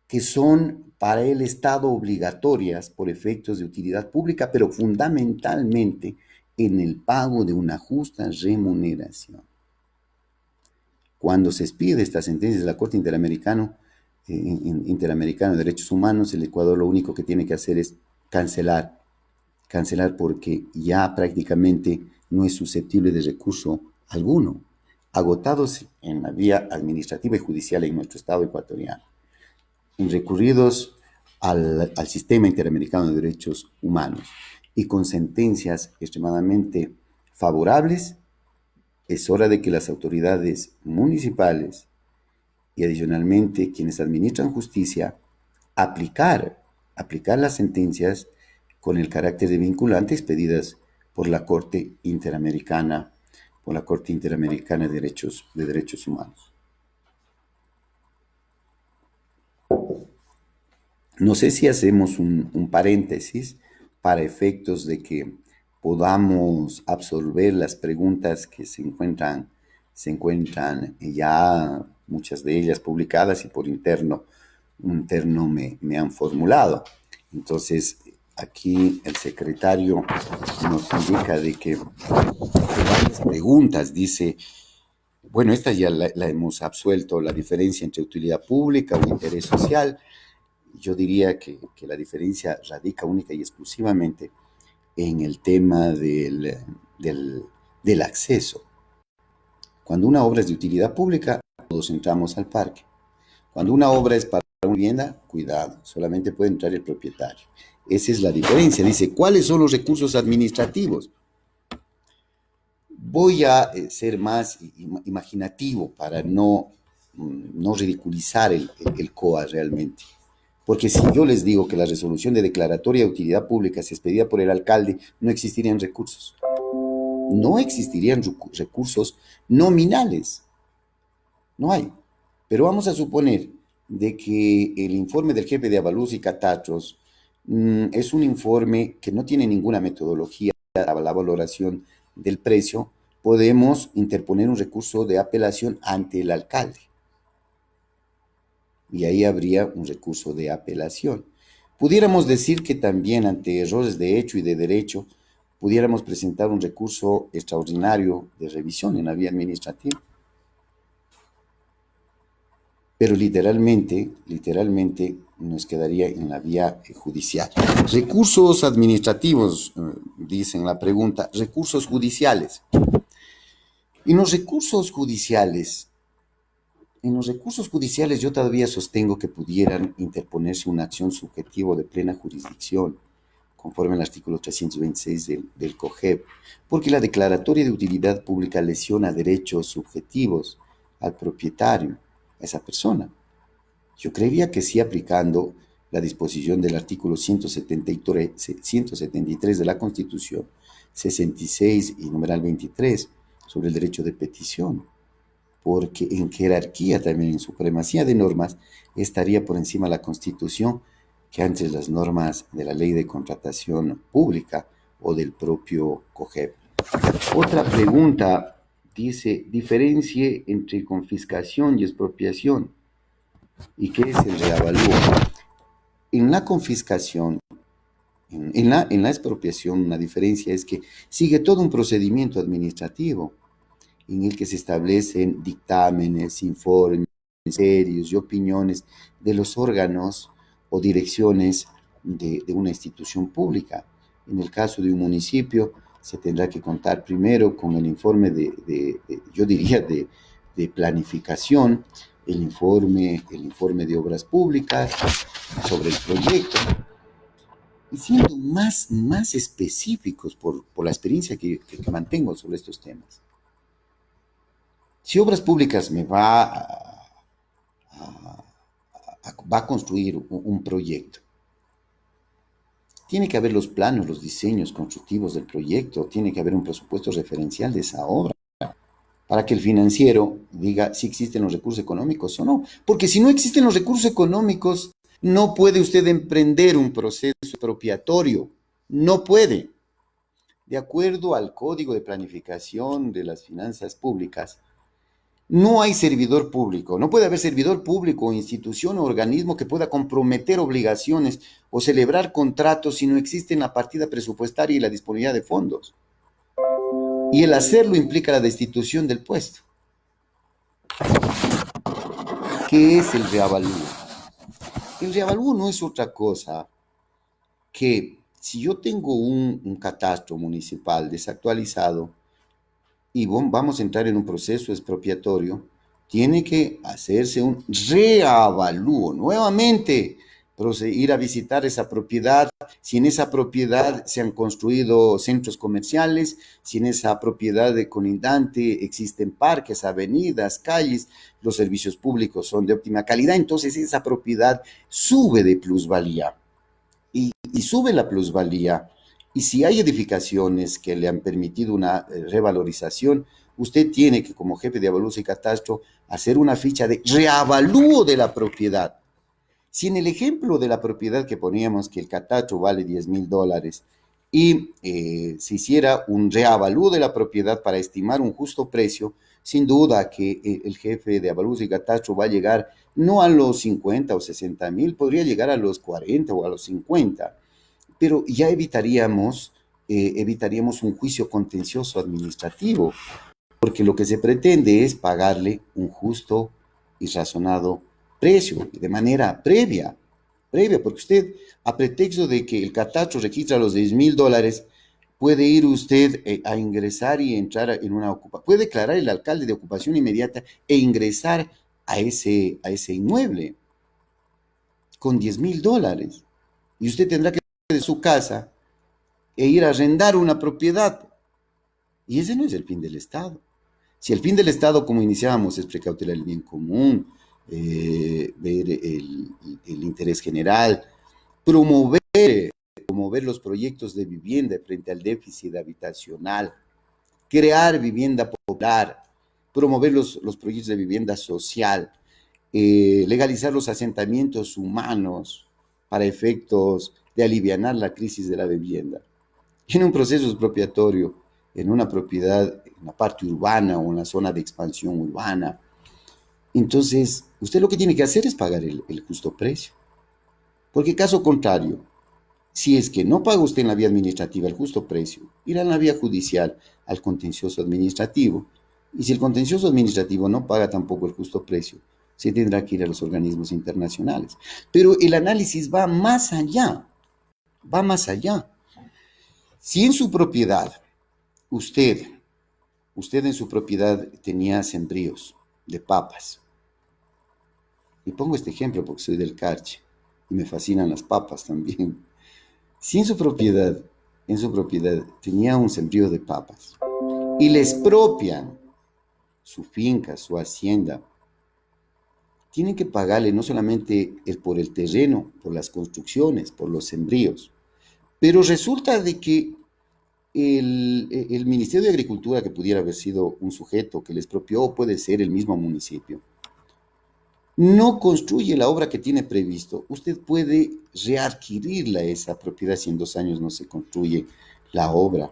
que son para el Estado obligatorias por efectos de utilidad pública, pero fundamentalmente en el pago de una justa remuneración. Cuando se expide esta sentencia de la Corte Interamericana de Derechos Humanos, el Ecuador lo único que tiene que hacer es cancelar porque ya prácticamente no es susceptible de recurso alguno, agotados en la vía administrativa y judicial en nuestro Estado ecuatoriano, recurridos al Sistema Interamericano de Derechos Humanos y con sentencias extremadamente favorables. Es hora de que las autoridades municipales y adicionalmente quienes administran justicia aplicar las sentencias con el carácter de vinculante expedidas por la Corte Interamericana, de Derechos Humanos. No sé si hacemos un paréntesis para efectos de que podamos absorber las preguntas que se encuentran ya, muchas de ellas publicadas y por interno me han formulado. Entonces, aquí el secretario nos indica de que varias preguntas, dice, bueno, esta ya la hemos absuelto, la diferencia entre utilidad pública o interés social. Yo diría que la diferencia radica única y exclusivamente en el tema del acceso. Cuando una obra es de utilidad pública, todos entramos al parque. Cuando una obra es para una vivienda, cuidado, solamente puede entrar el propietario. Esa es la diferencia. Dice, ¿cuáles son los recursos administrativos? Voy a ser más imaginativo para no no ridiculizar el COA realmente. Porque si yo les digo que la resolución de declaratoria de utilidad pública se expedía por el alcalde, no existirían recursos. No existirían recursos nominales. No hay. Pero vamos a suponer de que el informe del jefe de avalúos y catastros es un informe que no tiene ninguna metodología para la valoración del precio. Podemos interponer un recurso de apelación ante el alcalde. Y ahí habría un recurso de apelación. Pudiéramos decir que también ante errores de hecho y de derecho, pudiéramos presentar un recurso extraordinario de revisión en la vía administrativa. Pero literalmente nos quedaría en la vía judicial. Recursos administrativos, dice en la pregunta, recursos judiciales. En los recursos judiciales, yo todavía sostengo que pudieran interponerse una acción subjetiva de plena jurisdicción, conforme al artículo 326 del COGEB, porque la declaratoria de utilidad pública lesiona derechos subjetivos al propietario, a esa persona. Yo creería que sí, aplicando la disposición del artículo 173 de la Constitución, 66 y numeral 23, sobre el derecho de petición, porque en jerarquía también, en supremacía de normas, estaría por encima la Constitución que antes las normas de la Ley de Contratación Pública o del propio COGEB. Otra pregunta dice, diferencie entre confiscación y expropiación. ¿Y qué es el reavalúo? En la confiscación, en la expropiación, una diferencia es que sigue todo un procedimiento administrativo en el que se establecen dictámenes, informes, criterios y opiniones de los órganos o direcciones de una institución pública. En el caso de un municipio, se tendrá que contar primero con el informe yo diría, de planificación, el informe de obras públicas sobre el proyecto, y siendo más específicos por la experiencia que mantengo sobre estos temas. Si Obras Públicas me va a construir un proyecto, tiene que haber los planos, los diseños constructivos del proyecto, tiene que haber un presupuesto referencial de esa obra, para que el financiero diga si existen los recursos económicos o no. Porque si no existen los recursos económicos, no puede usted emprender un proceso expropiatorio. No puede. De acuerdo al Código de Planificación de las Finanzas Públicas, no hay servidor público, no puede haber servidor público, institución o organismo que pueda comprometer obligaciones o celebrar contratos si no existen la partida presupuestaria y la disponibilidad de fondos. Y el hacerlo implica la destitución del puesto. ¿Qué es el reavalúo? El reavalúo no es otra cosa que si yo tengo un catastro municipal desactualizado y vamos a entrar en un proceso expropiatorio, tiene que hacerse un reavalúo nuevamente, ir a visitar esa propiedad, si en esa propiedad se han construido centros comerciales, si en esa propiedad de colindante existen parques, avenidas, calles, los servicios públicos son de óptima calidad, entonces esa propiedad sube de plusvalía y sube la plusvalía. Y si hay edificaciones que le han permitido una revalorización, usted tiene que, como jefe de avalúos y catastro, hacer una ficha de reavalúo de la propiedad. Si en el ejemplo de la propiedad que poníamos, que el catastro vale $10,000 y se hiciera un reavalúo de la propiedad para estimar un justo precio, sin duda que el jefe de avalúos y catastro va a llegar no a los 50 o 60,000, podría llegar a los 40 o a los 50, pero ya evitaríamos un juicio contencioso administrativo, porque lo que se pretende es pagarle un justo y razonado precio de manera previa, porque usted, a pretexto de que el catastro registra los $10,000, puede ir usted a ingresar y entrar en una ocupación, puede declarar el alcalde de ocupación inmediata e ingresar a ese inmueble con $10,000. Y usted tendrá que salir de su casa e ir a arrendar una propiedad. Y ese no es el fin del Estado. Si el fin del Estado, como iniciábamos, es precautelar el bien común, ver el interés general, promover, promover los proyectos de vivienda frente al déficit habitacional, crear vivienda popular, promover los proyectos de vivienda social, legalizar los asentamientos humanos para efectos de alivianar la crisis de la vivienda. En un proceso expropiatorio, en una propiedad, en una parte urbana o en una zona de expansión urbana, entonces usted lo que tiene que hacer es pagar el justo precio. Porque caso contrario, si es que no paga usted en la vía administrativa el justo precio, irá en la vía judicial al contencioso administrativo. Y si el contencioso administrativo no paga tampoco el justo precio, se tendrá que ir a los organismos internacionales. Pero el análisis va más allá, va más allá. Si en su propiedad, usted, usted en su propiedad tenía sembríos de papas, y pongo este ejemplo porque soy del Carche y me fascinan las papas también. Si en su propiedad tenía un sembrío de papas y le expropian su finca, su hacienda, tienen que pagarle no solamente por el terreno, por las construcciones, por los sembríos, pero resulta de que el Ministerio de Agricultura, que pudiera haber sido un sujeto que les expropió, puede ser el mismo municipio, no construye la obra que tiene previsto, usted puede readquirirla esa propiedad si en 2 años no se construye la obra.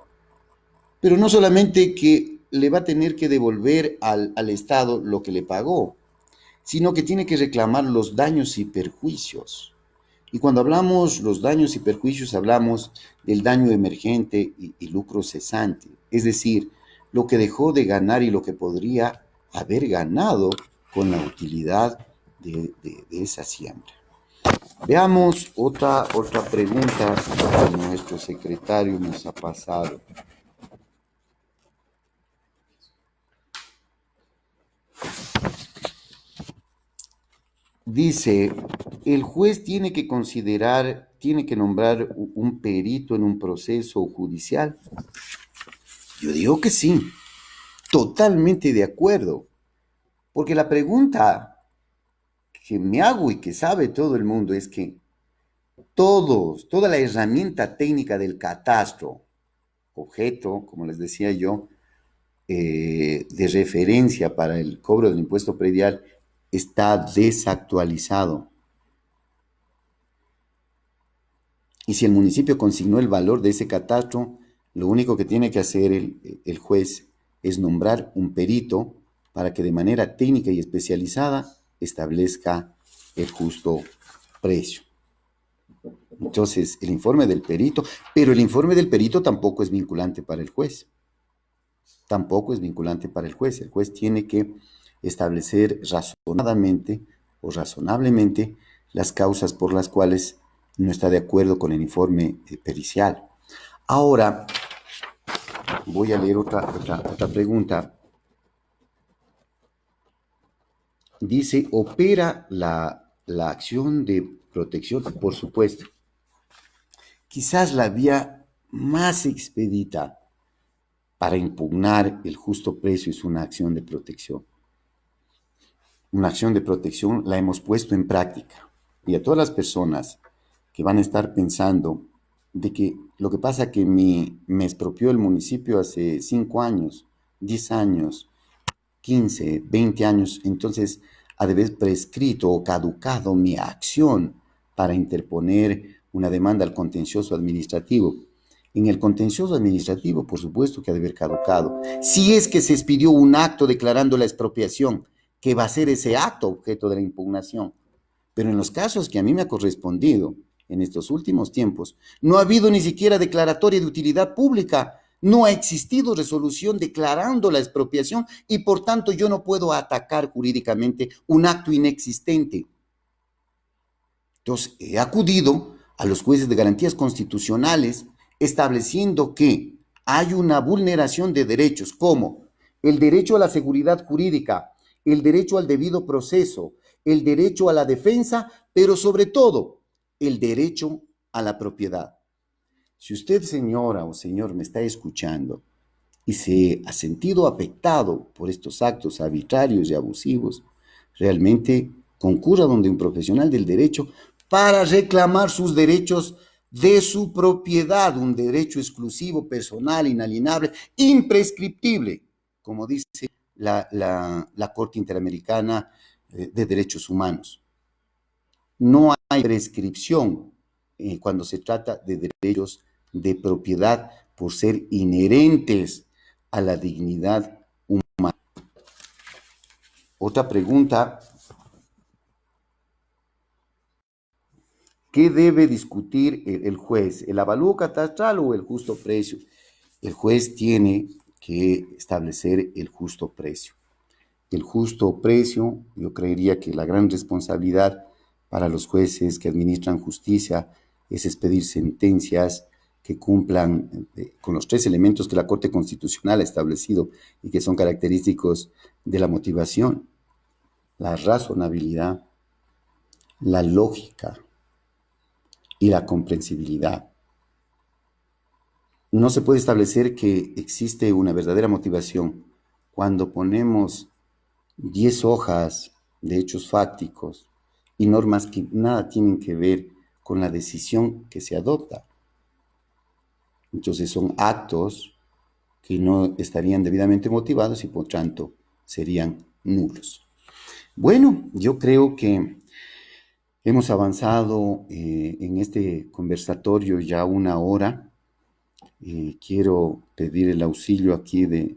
Pero no solamente que le va a tener que devolver al Estado lo que le pagó, sino que tiene que reclamar los daños y perjuicios. Y cuando hablamos los daños y perjuicios, hablamos del daño emergente y lucro cesante, es decir, lo que dejó de ganar y lo que podría haber ganado con la utilidad de esa siembra. Veamos otra pregunta que nuestro secretario nos ha pasado. Dice, el juez tiene que considerar, tiene que nombrar un perito en un proceso judicial. Yo digo que sí, totalmente de acuerdo, porque la pregunta que me hago y que sabe todo el mundo es que toda la herramienta técnica del catastro, objeto, como les decía yo, de referencia para el cobro del impuesto predial, está desactualizado. Y si el municipio consignó el valor de ese catastro, lo único que tiene que hacer el juez es nombrar un perito para que de manera técnica y especializada establezca el justo precio. Entonces, el informe del perito, pero el informe del perito tampoco es vinculante para el juez. Tampoco es vinculante para el juez. El juez tiene que establecer razonadamente o razonablemente las causas por las cuales no está de acuerdo con el informe pericial. Ahora, voy a leer otra pregunta. Dice, ¿opera la acción de protección? Por supuesto. Quizás la vía más expedita para impugnar el justo precio es una acción de protección. Una acción de protección la hemos puesto en práctica. Y a todas las personas que van a estar pensando de que lo que pasa que me expropió el municipio hace 5 años, 10 años, 15, 20 años, entonces ha de haber prescrito o caducado mi acción para interponer una demanda al contencioso administrativo. En el contencioso administrativo, por supuesto que ha de haber caducado. Si es que se expidió un acto declarando la expropiación, que va a ser ese acto objeto de la impugnación. Pero en los casos que a mí me ha correspondido en estos últimos tiempos, no ha habido ni siquiera declaratoria de utilidad pública, no ha existido resolución declarando la expropiación y por tanto yo no puedo atacar jurídicamente un acto inexistente. Entonces he acudido a los jueces de garantías constitucionales estableciendo que hay una vulneración de derechos como el derecho a la seguridad jurídica, el derecho al debido proceso, el derecho a la defensa, pero sobre todo el derecho a la propiedad. Si usted, señora o señor, me está escuchando y se ha sentido afectado por estos actos arbitrarios y abusivos, realmente concurra donde un profesional del derecho para reclamar sus derechos de su propiedad, un derecho exclusivo, personal, inalienable, imprescriptible, como dice la Corte Interamericana de Derechos Humanos. No hay prescripción cuando se trata de derechos de propiedad por ser inherentes a la dignidad humana. Otra pregunta: ¿qué debe discutir el juez? ¿El avalúo catastral o el justo precio? El juez tiene que establecer el justo precio. El justo precio, yo creería que la gran responsabilidad para los jueces que administran justicia es expedir sentencias que cumplan con los 3 elementos que la Corte Constitucional ha establecido y que son característicos de la motivación: la razonabilidad, la lógica y la comprensibilidad. No se puede establecer que existe una verdadera motivación cuando ponemos 10 hojas de hechos fácticos y normas que nada tienen que ver con la decisión que se adopta. Entonces son actos que no estarían debidamente motivados y por tanto serían nulos. Bueno, yo creo que hemos avanzado en este conversatorio ya 1 hora. Quiero pedir el auxilio aquí de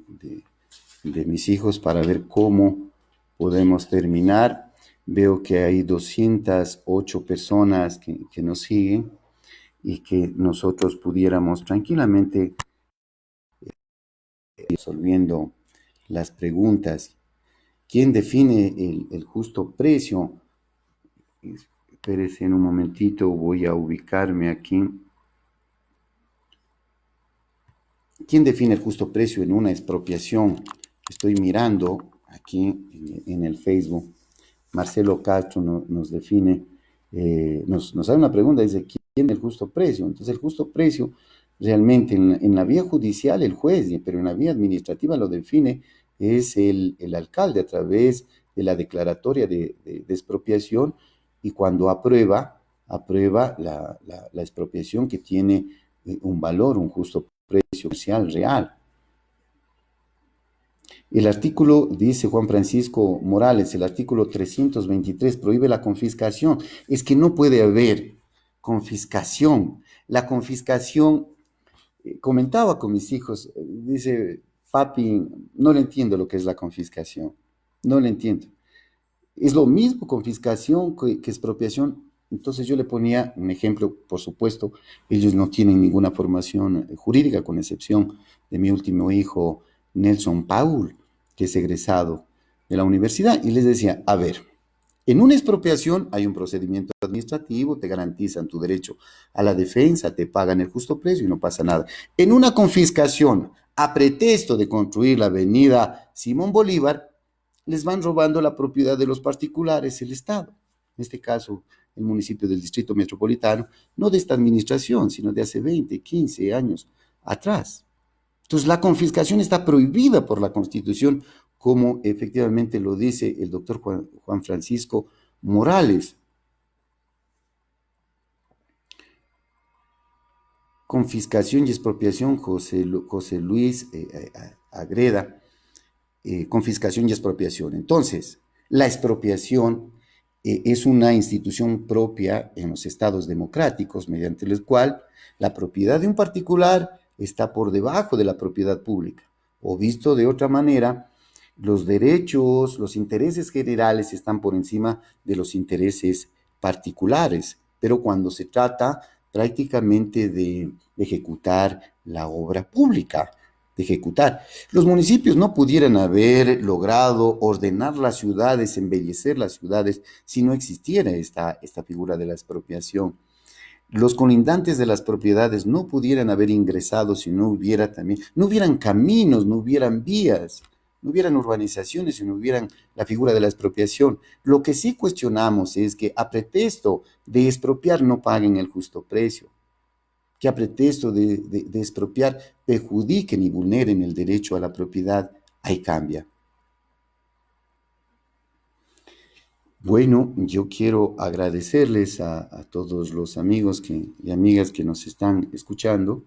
mis hijos para ver cómo podemos terminar. Veo que hay 208 personas que nos siguen y que nosotros pudiéramos tranquilamente resolviendo las preguntas. ¿Quién define el justo precio? Espérense un momentito, voy a ubicarme aquí. ¿Quién define el justo precio en una expropiación? Estoy mirando aquí en el Facebook. Marcelo Castro nos define, nos hace una pregunta, dice: ¿quién es el justo precio? Entonces el justo precio realmente en la vía judicial el juez, pero en la vía administrativa lo define es el alcalde a través de la declaratoria de expropiación, y cuando aprueba la expropiación que tiene un valor, un justo precio comercial real. El artículo, dice Juan Francisco Morales, el artículo 323 prohíbe la confiscación. Es que no puede haber confiscación. La confiscación, comentaba con mis hijos, dice: papi, no le entiendo lo que es la confiscación. No le entiendo. Es lo mismo confiscación que expropiación. Entonces yo le ponía un ejemplo, por supuesto, ellos no tienen ninguna formación jurídica, con excepción de mi último hijo, Nelson Paul, que es egresado de la universidad, y les decía: a ver, en una expropiación hay un procedimiento administrativo, te garantizan tu derecho a la defensa, te pagan el justo precio y no pasa nada. En una confiscación, a pretexto de construir la avenida Simón Bolívar, les van robando la propiedad de los particulares, el Estado. En este caso, el municipio del Distrito Metropolitano, no de esta administración, sino de hace 20, 15 años atrás. Entonces, la confiscación está prohibida por la Constitución, como efectivamente lo dice el doctor Juan Francisco Morales. Confiscación y expropiación, José Luis Agreda. Confiscación y expropiación. Entonces, la expropiación es una institución propia en los estados democráticos, mediante la cual la propiedad de un particular está por debajo de la propiedad pública. O visto de otra manera, los derechos, los intereses generales están por encima de los intereses particulares. Pero cuando se trata prácticamente de ejecutar la obra pública, de ejecutar. Los municipios no pudieran haber logrado ordenar las ciudades, embellecer las ciudades, si no existiera esta figura de la expropiación. Los colindantes de las propiedades no pudieran haber ingresado si no hubiera también, no hubieran caminos, no hubieran vías, no hubieran urbanizaciones si no hubieran la figura de la expropiación. Lo que sí cuestionamos es que a pretexto de expropiar no paguen el justo precio. que a pretexto de expropiar perjudiquen y vulneren el derecho a la propiedad, ahí cambia. Bueno, yo quiero agradecerles a todos los amigos y amigas que nos están escuchando.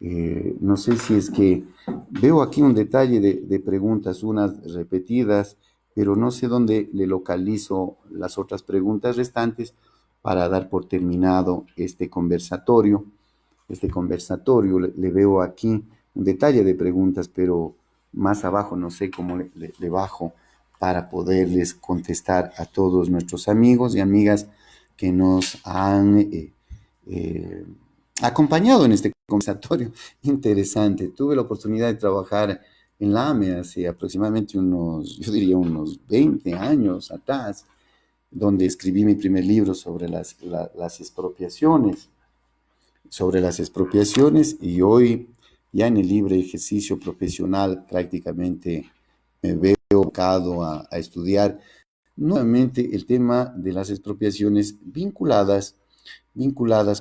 No sé si es que veo aquí un detalle de preguntas, unas repetidas, pero no sé dónde le localizo las otras preguntas restantes para dar por terminado este conversatorio. Le veo aquí un detalle de preguntas, pero más abajo no sé cómo le bajo para poderles contestar a todos nuestros amigos y amigas que nos han eh, acompañado en este conversatorio interesante. Tuve la oportunidad de trabajar en la AME hace aproximadamente yo diría unos 20 años atrás, donde escribí mi primer libro sobre las expropiaciones, y hoy ya en el libre ejercicio profesional prácticamente me veo abocado a estudiar nuevamente el tema de las expropiaciones vinculadas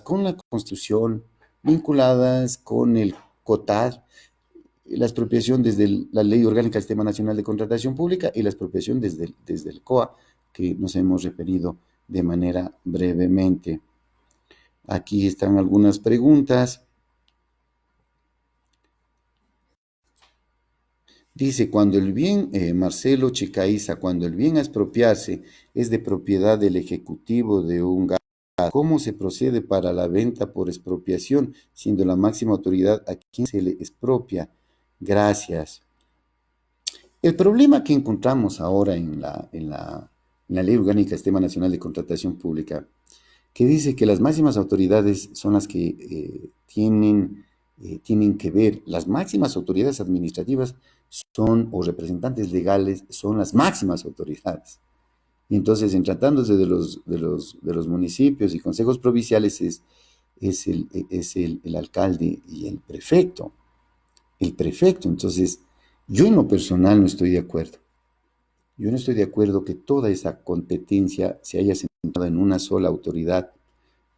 con la Constitución, vinculadas con el COTAD, la expropiación desde la Ley Orgánica del Sistema Nacional de Contratación Pública y la expropiación desde el COA, que nos hemos referido de manera brevemente. Aquí están algunas preguntas. Dice, Marcelo Chicaiza, cuando el bien a expropiarse es de propiedad del ejecutivo de un GAD, ¿cómo se procede para la venta por expropiación, siendo la máxima autoridad a quien se le expropia? Gracias. El problema que encontramos ahora en la Ley Orgánica del Sistema Nacional de Contratación Pública, que dice que las máximas autoridades son las que tienen que ver, las máximas autoridades administrativas o representantes legales son las máximas autoridades. Y entonces, en tratándose de los municipios y consejos provinciales, es el alcalde y el prefecto. Entonces, yo en lo personal no estoy de acuerdo. Yo no estoy de acuerdo que toda esa competencia se haya centrado en una sola autoridad,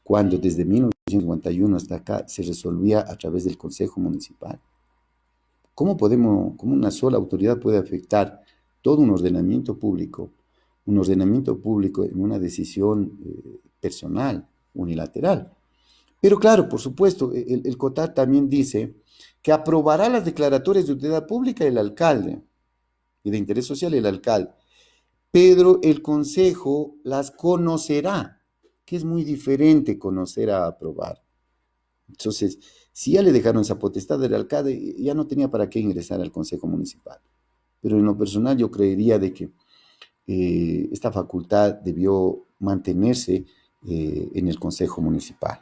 cuando desde 1951 hasta acá se resolvía a través del Consejo Municipal. ¿Cómo una sola autoridad puede afectar todo un ordenamiento público en una decisión personal, unilateral? Pero claro, por supuesto, el COTAD también dice que aprobará las declaratorias de utilidad pública el alcalde y de interés social el alcalde, pero el consejo las conocerá, que es muy diferente conocer a aprobar. Entonces, si ya le dejaron esa potestad al alcalde, ya no tenía para qué ingresar al consejo municipal. Pero en lo personal yo creería de que esta facultad debió mantenerse en el consejo municipal.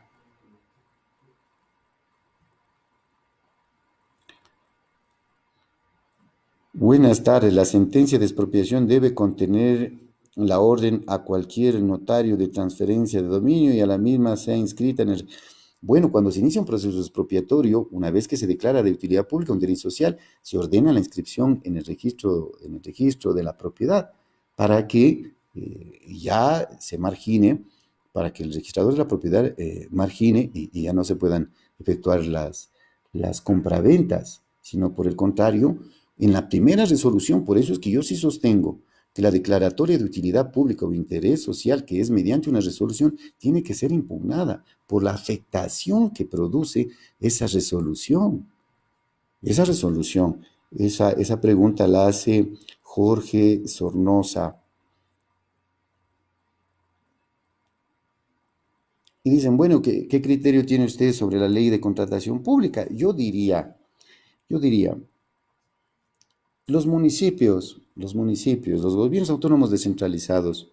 Buenas tardes. La sentencia de expropiación debe contener la orden a cualquier notario de transferencia de dominio y a la misma sea inscrita en el... Bueno, cuando se inicia un proceso expropiatorio, una vez que se declara de utilidad pública un derecho social, se ordena la inscripción en el registro de la propiedad para que ya se margine, para que el registrador de la propiedad margine y ya no se puedan efectuar las compraventas, sino por el contrario, en la primera resolución. Por eso es que yo sí sostengo que la declaratoria de utilidad pública o interés social, que es mediante una resolución, tiene que ser impugnada por la afectación que produce esa resolución. Esa pregunta la hace Jorge Sornosa. Y dicen, bueno, ¿qué criterio tiene usted sobre la ley de contratación pública? Yo diría, los gobiernos autónomos descentralizados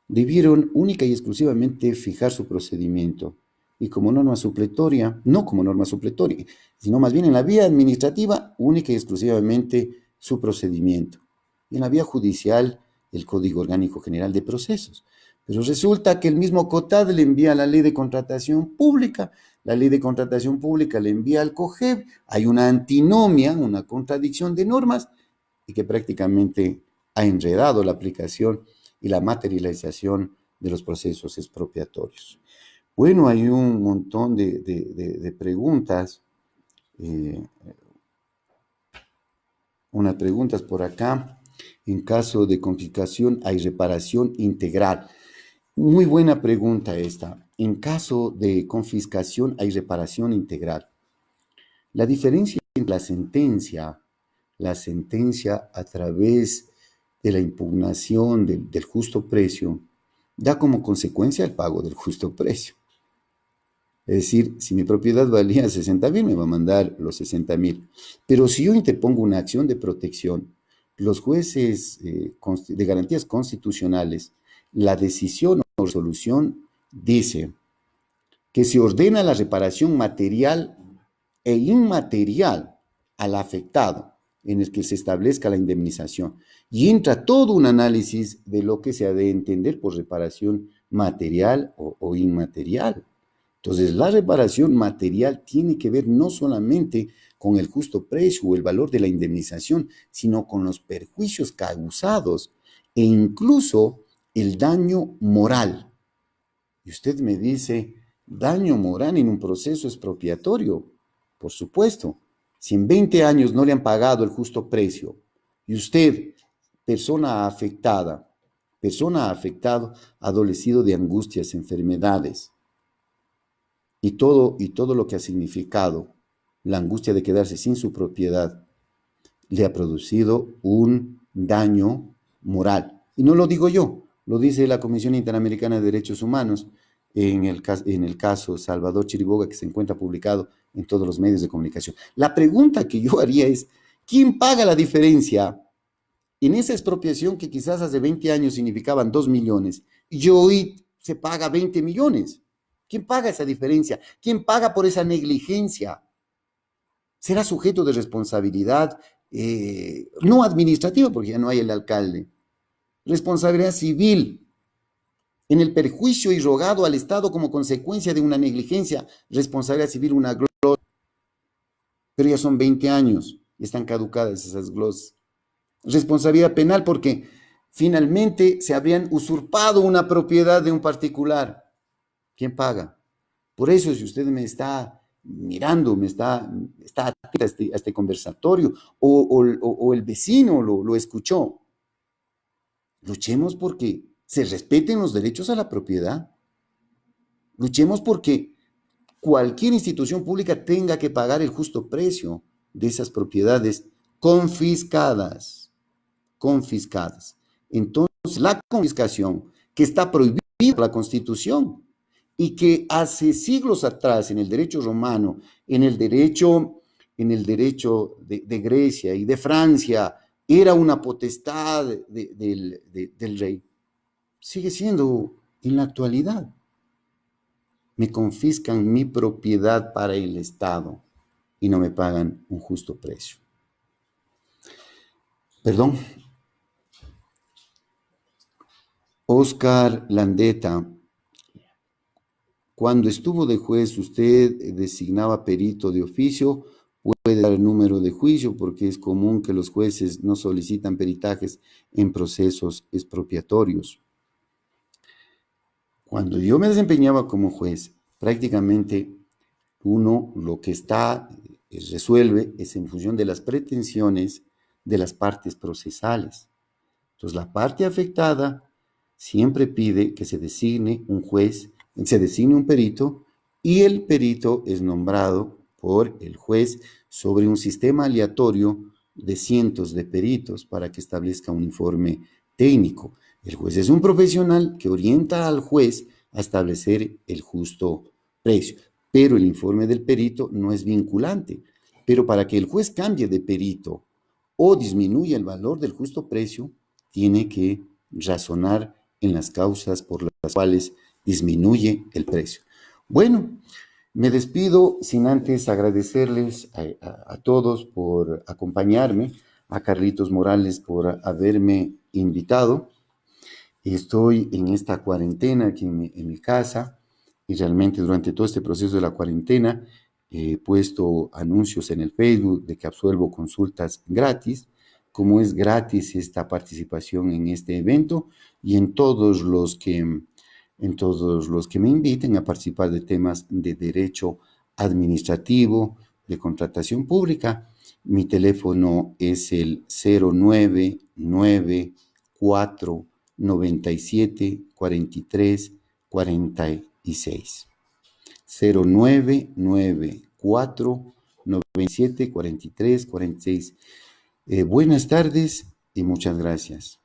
debieron única y exclusivamente fijar su procedimiento y como norma supletoria, no como norma supletoria, sino más bien en la vía administrativa, única y exclusivamente su procedimiento. Y en la vía judicial, el Código Orgánico General de Procesos. Pero resulta que el mismo COTAD le envía la ley de contratación pública, la ley de contratación pública le envía al COGEB, hay una antinomia, una contradicción de normas, y que prácticamente ha enredado la aplicación y la materialización de los procesos expropiatorios. Bueno, hay un montón de preguntas. eh, unas preguntas por acá. En caso de complicación, ¿hay reparación integral? Muy buena pregunta esta. En caso de confiscación, ¿hay reparación integral? La diferencia entre la sentencia a través de la impugnación del justo precio, da como consecuencia el pago del justo precio. Es decir, si mi propiedad valía 60,000, me va a mandar los 60,000. Pero si yo interpongo una acción de protección, los jueces de garantías constitucionales, la decisión o resolución dice que se ordena la reparación material e inmaterial al afectado, en el que se establezca la indemnización. Y entra todo un análisis de lo que se ha de entender por reparación material o inmaterial. Entonces, la reparación material tiene que ver no solamente con el justo precio o el valor de la indemnización, sino con los perjuicios causados e incluso el daño moral. Y usted me dice, daño moral en un proceso expropiatorio. Por supuesto, si en 20 años no le han pagado el justo precio y usted, persona afectada, persona afectado, ha adolecido de angustias, enfermedades y todo lo que ha significado la angustia de quedarse sin su propiedad, le ha producido un daño moral. Y no lo digo yo, lo dice la Comisión Interamericana de Derechos Humanos en el caso Salvador Chiriboga, que se encuentra publicado en todos los medios de comunicación. La pregunta que yo haría es, ¿quién paga la diferencia en esa expropiación que quizás hace 20 años significaban 2 millones y hoy se paga 20 millones? ¿Quién paga esa diferencia? ¿Quién paga por esa negligencia? Será sujeto de responsabilidad no administrativa, porque ya no hay el alcalde, responsabilidad civil en el perjuicio irrogado al Estado como consecuencia de una negligencia, responsabilidad civil, una glosa, pero ya son 20 años y están caducadas esas glosas. Responsabilidad penal porque finalmente se habrían usurpado una propiedad de un particular. ¿Quién paga? Por eso, si usted me está mirando, está atenta a este conversatorio, o el vecino lo escuchó, luchemos porque se respeten los derechos a la propiedad. Luchemos porque cualquier institución pública tenga que pagar el justo precio de esas propiedades confiscadas. Confiscadas. Entonces, la confiscación que está prohibida por la Constitución y que hace siglos atrás en el derecho romano, en el derecho de Grecia y de Francia, era una potestad del rey, sigue siendo en la actualidad. Me confiscan mi propiedad para el Estado y no me pagan un justo precio. Perdón. Oscar Landeta, cuando estuvo de juez, ¿usted designaba perito de oficio? Puede dar el número de juicio porque es común que los jueces no solicitan peritajes en procesos expropiatorios. Cuando yo me desempeñaba como juez, prácticamente uno lo que resuelve es en función de las pretensiones de las partes procesales. Entonces, la parte afectada siempre pide que se designe un juez, se designe un perito y el perito es nombrado por el juez sobre un sistema aleatorio de cientos de peritos para que establezca un informe técnico. El juez es un profesional que orienta al juez a establecer el justo precio, pero el informe del perito no es vinculante. Pero para que el juez cambie de perito o disminuya el valor del justo precio, tiene que razonar en las causas por las cuales disminuye el precio. Bueno, me despido sin antes agradecerles a todos por acompañarme, a Carlitos Morales por haberme invitado. Estoy en esta cuarentena aquí en mi casa y realmente durante todo este proceso de la cuarentena he puesto anuncios en el Facebook de que absuelvo consultas gratis, como es gratis esta participación en este evento y en todos los que en todos los que me inviten a participar de temas de derecho administrativo, de contratación pública. Mi teléfono es el 0994 97 43 46. 0994 97 43 46. Buenas tardes y muchas gracias.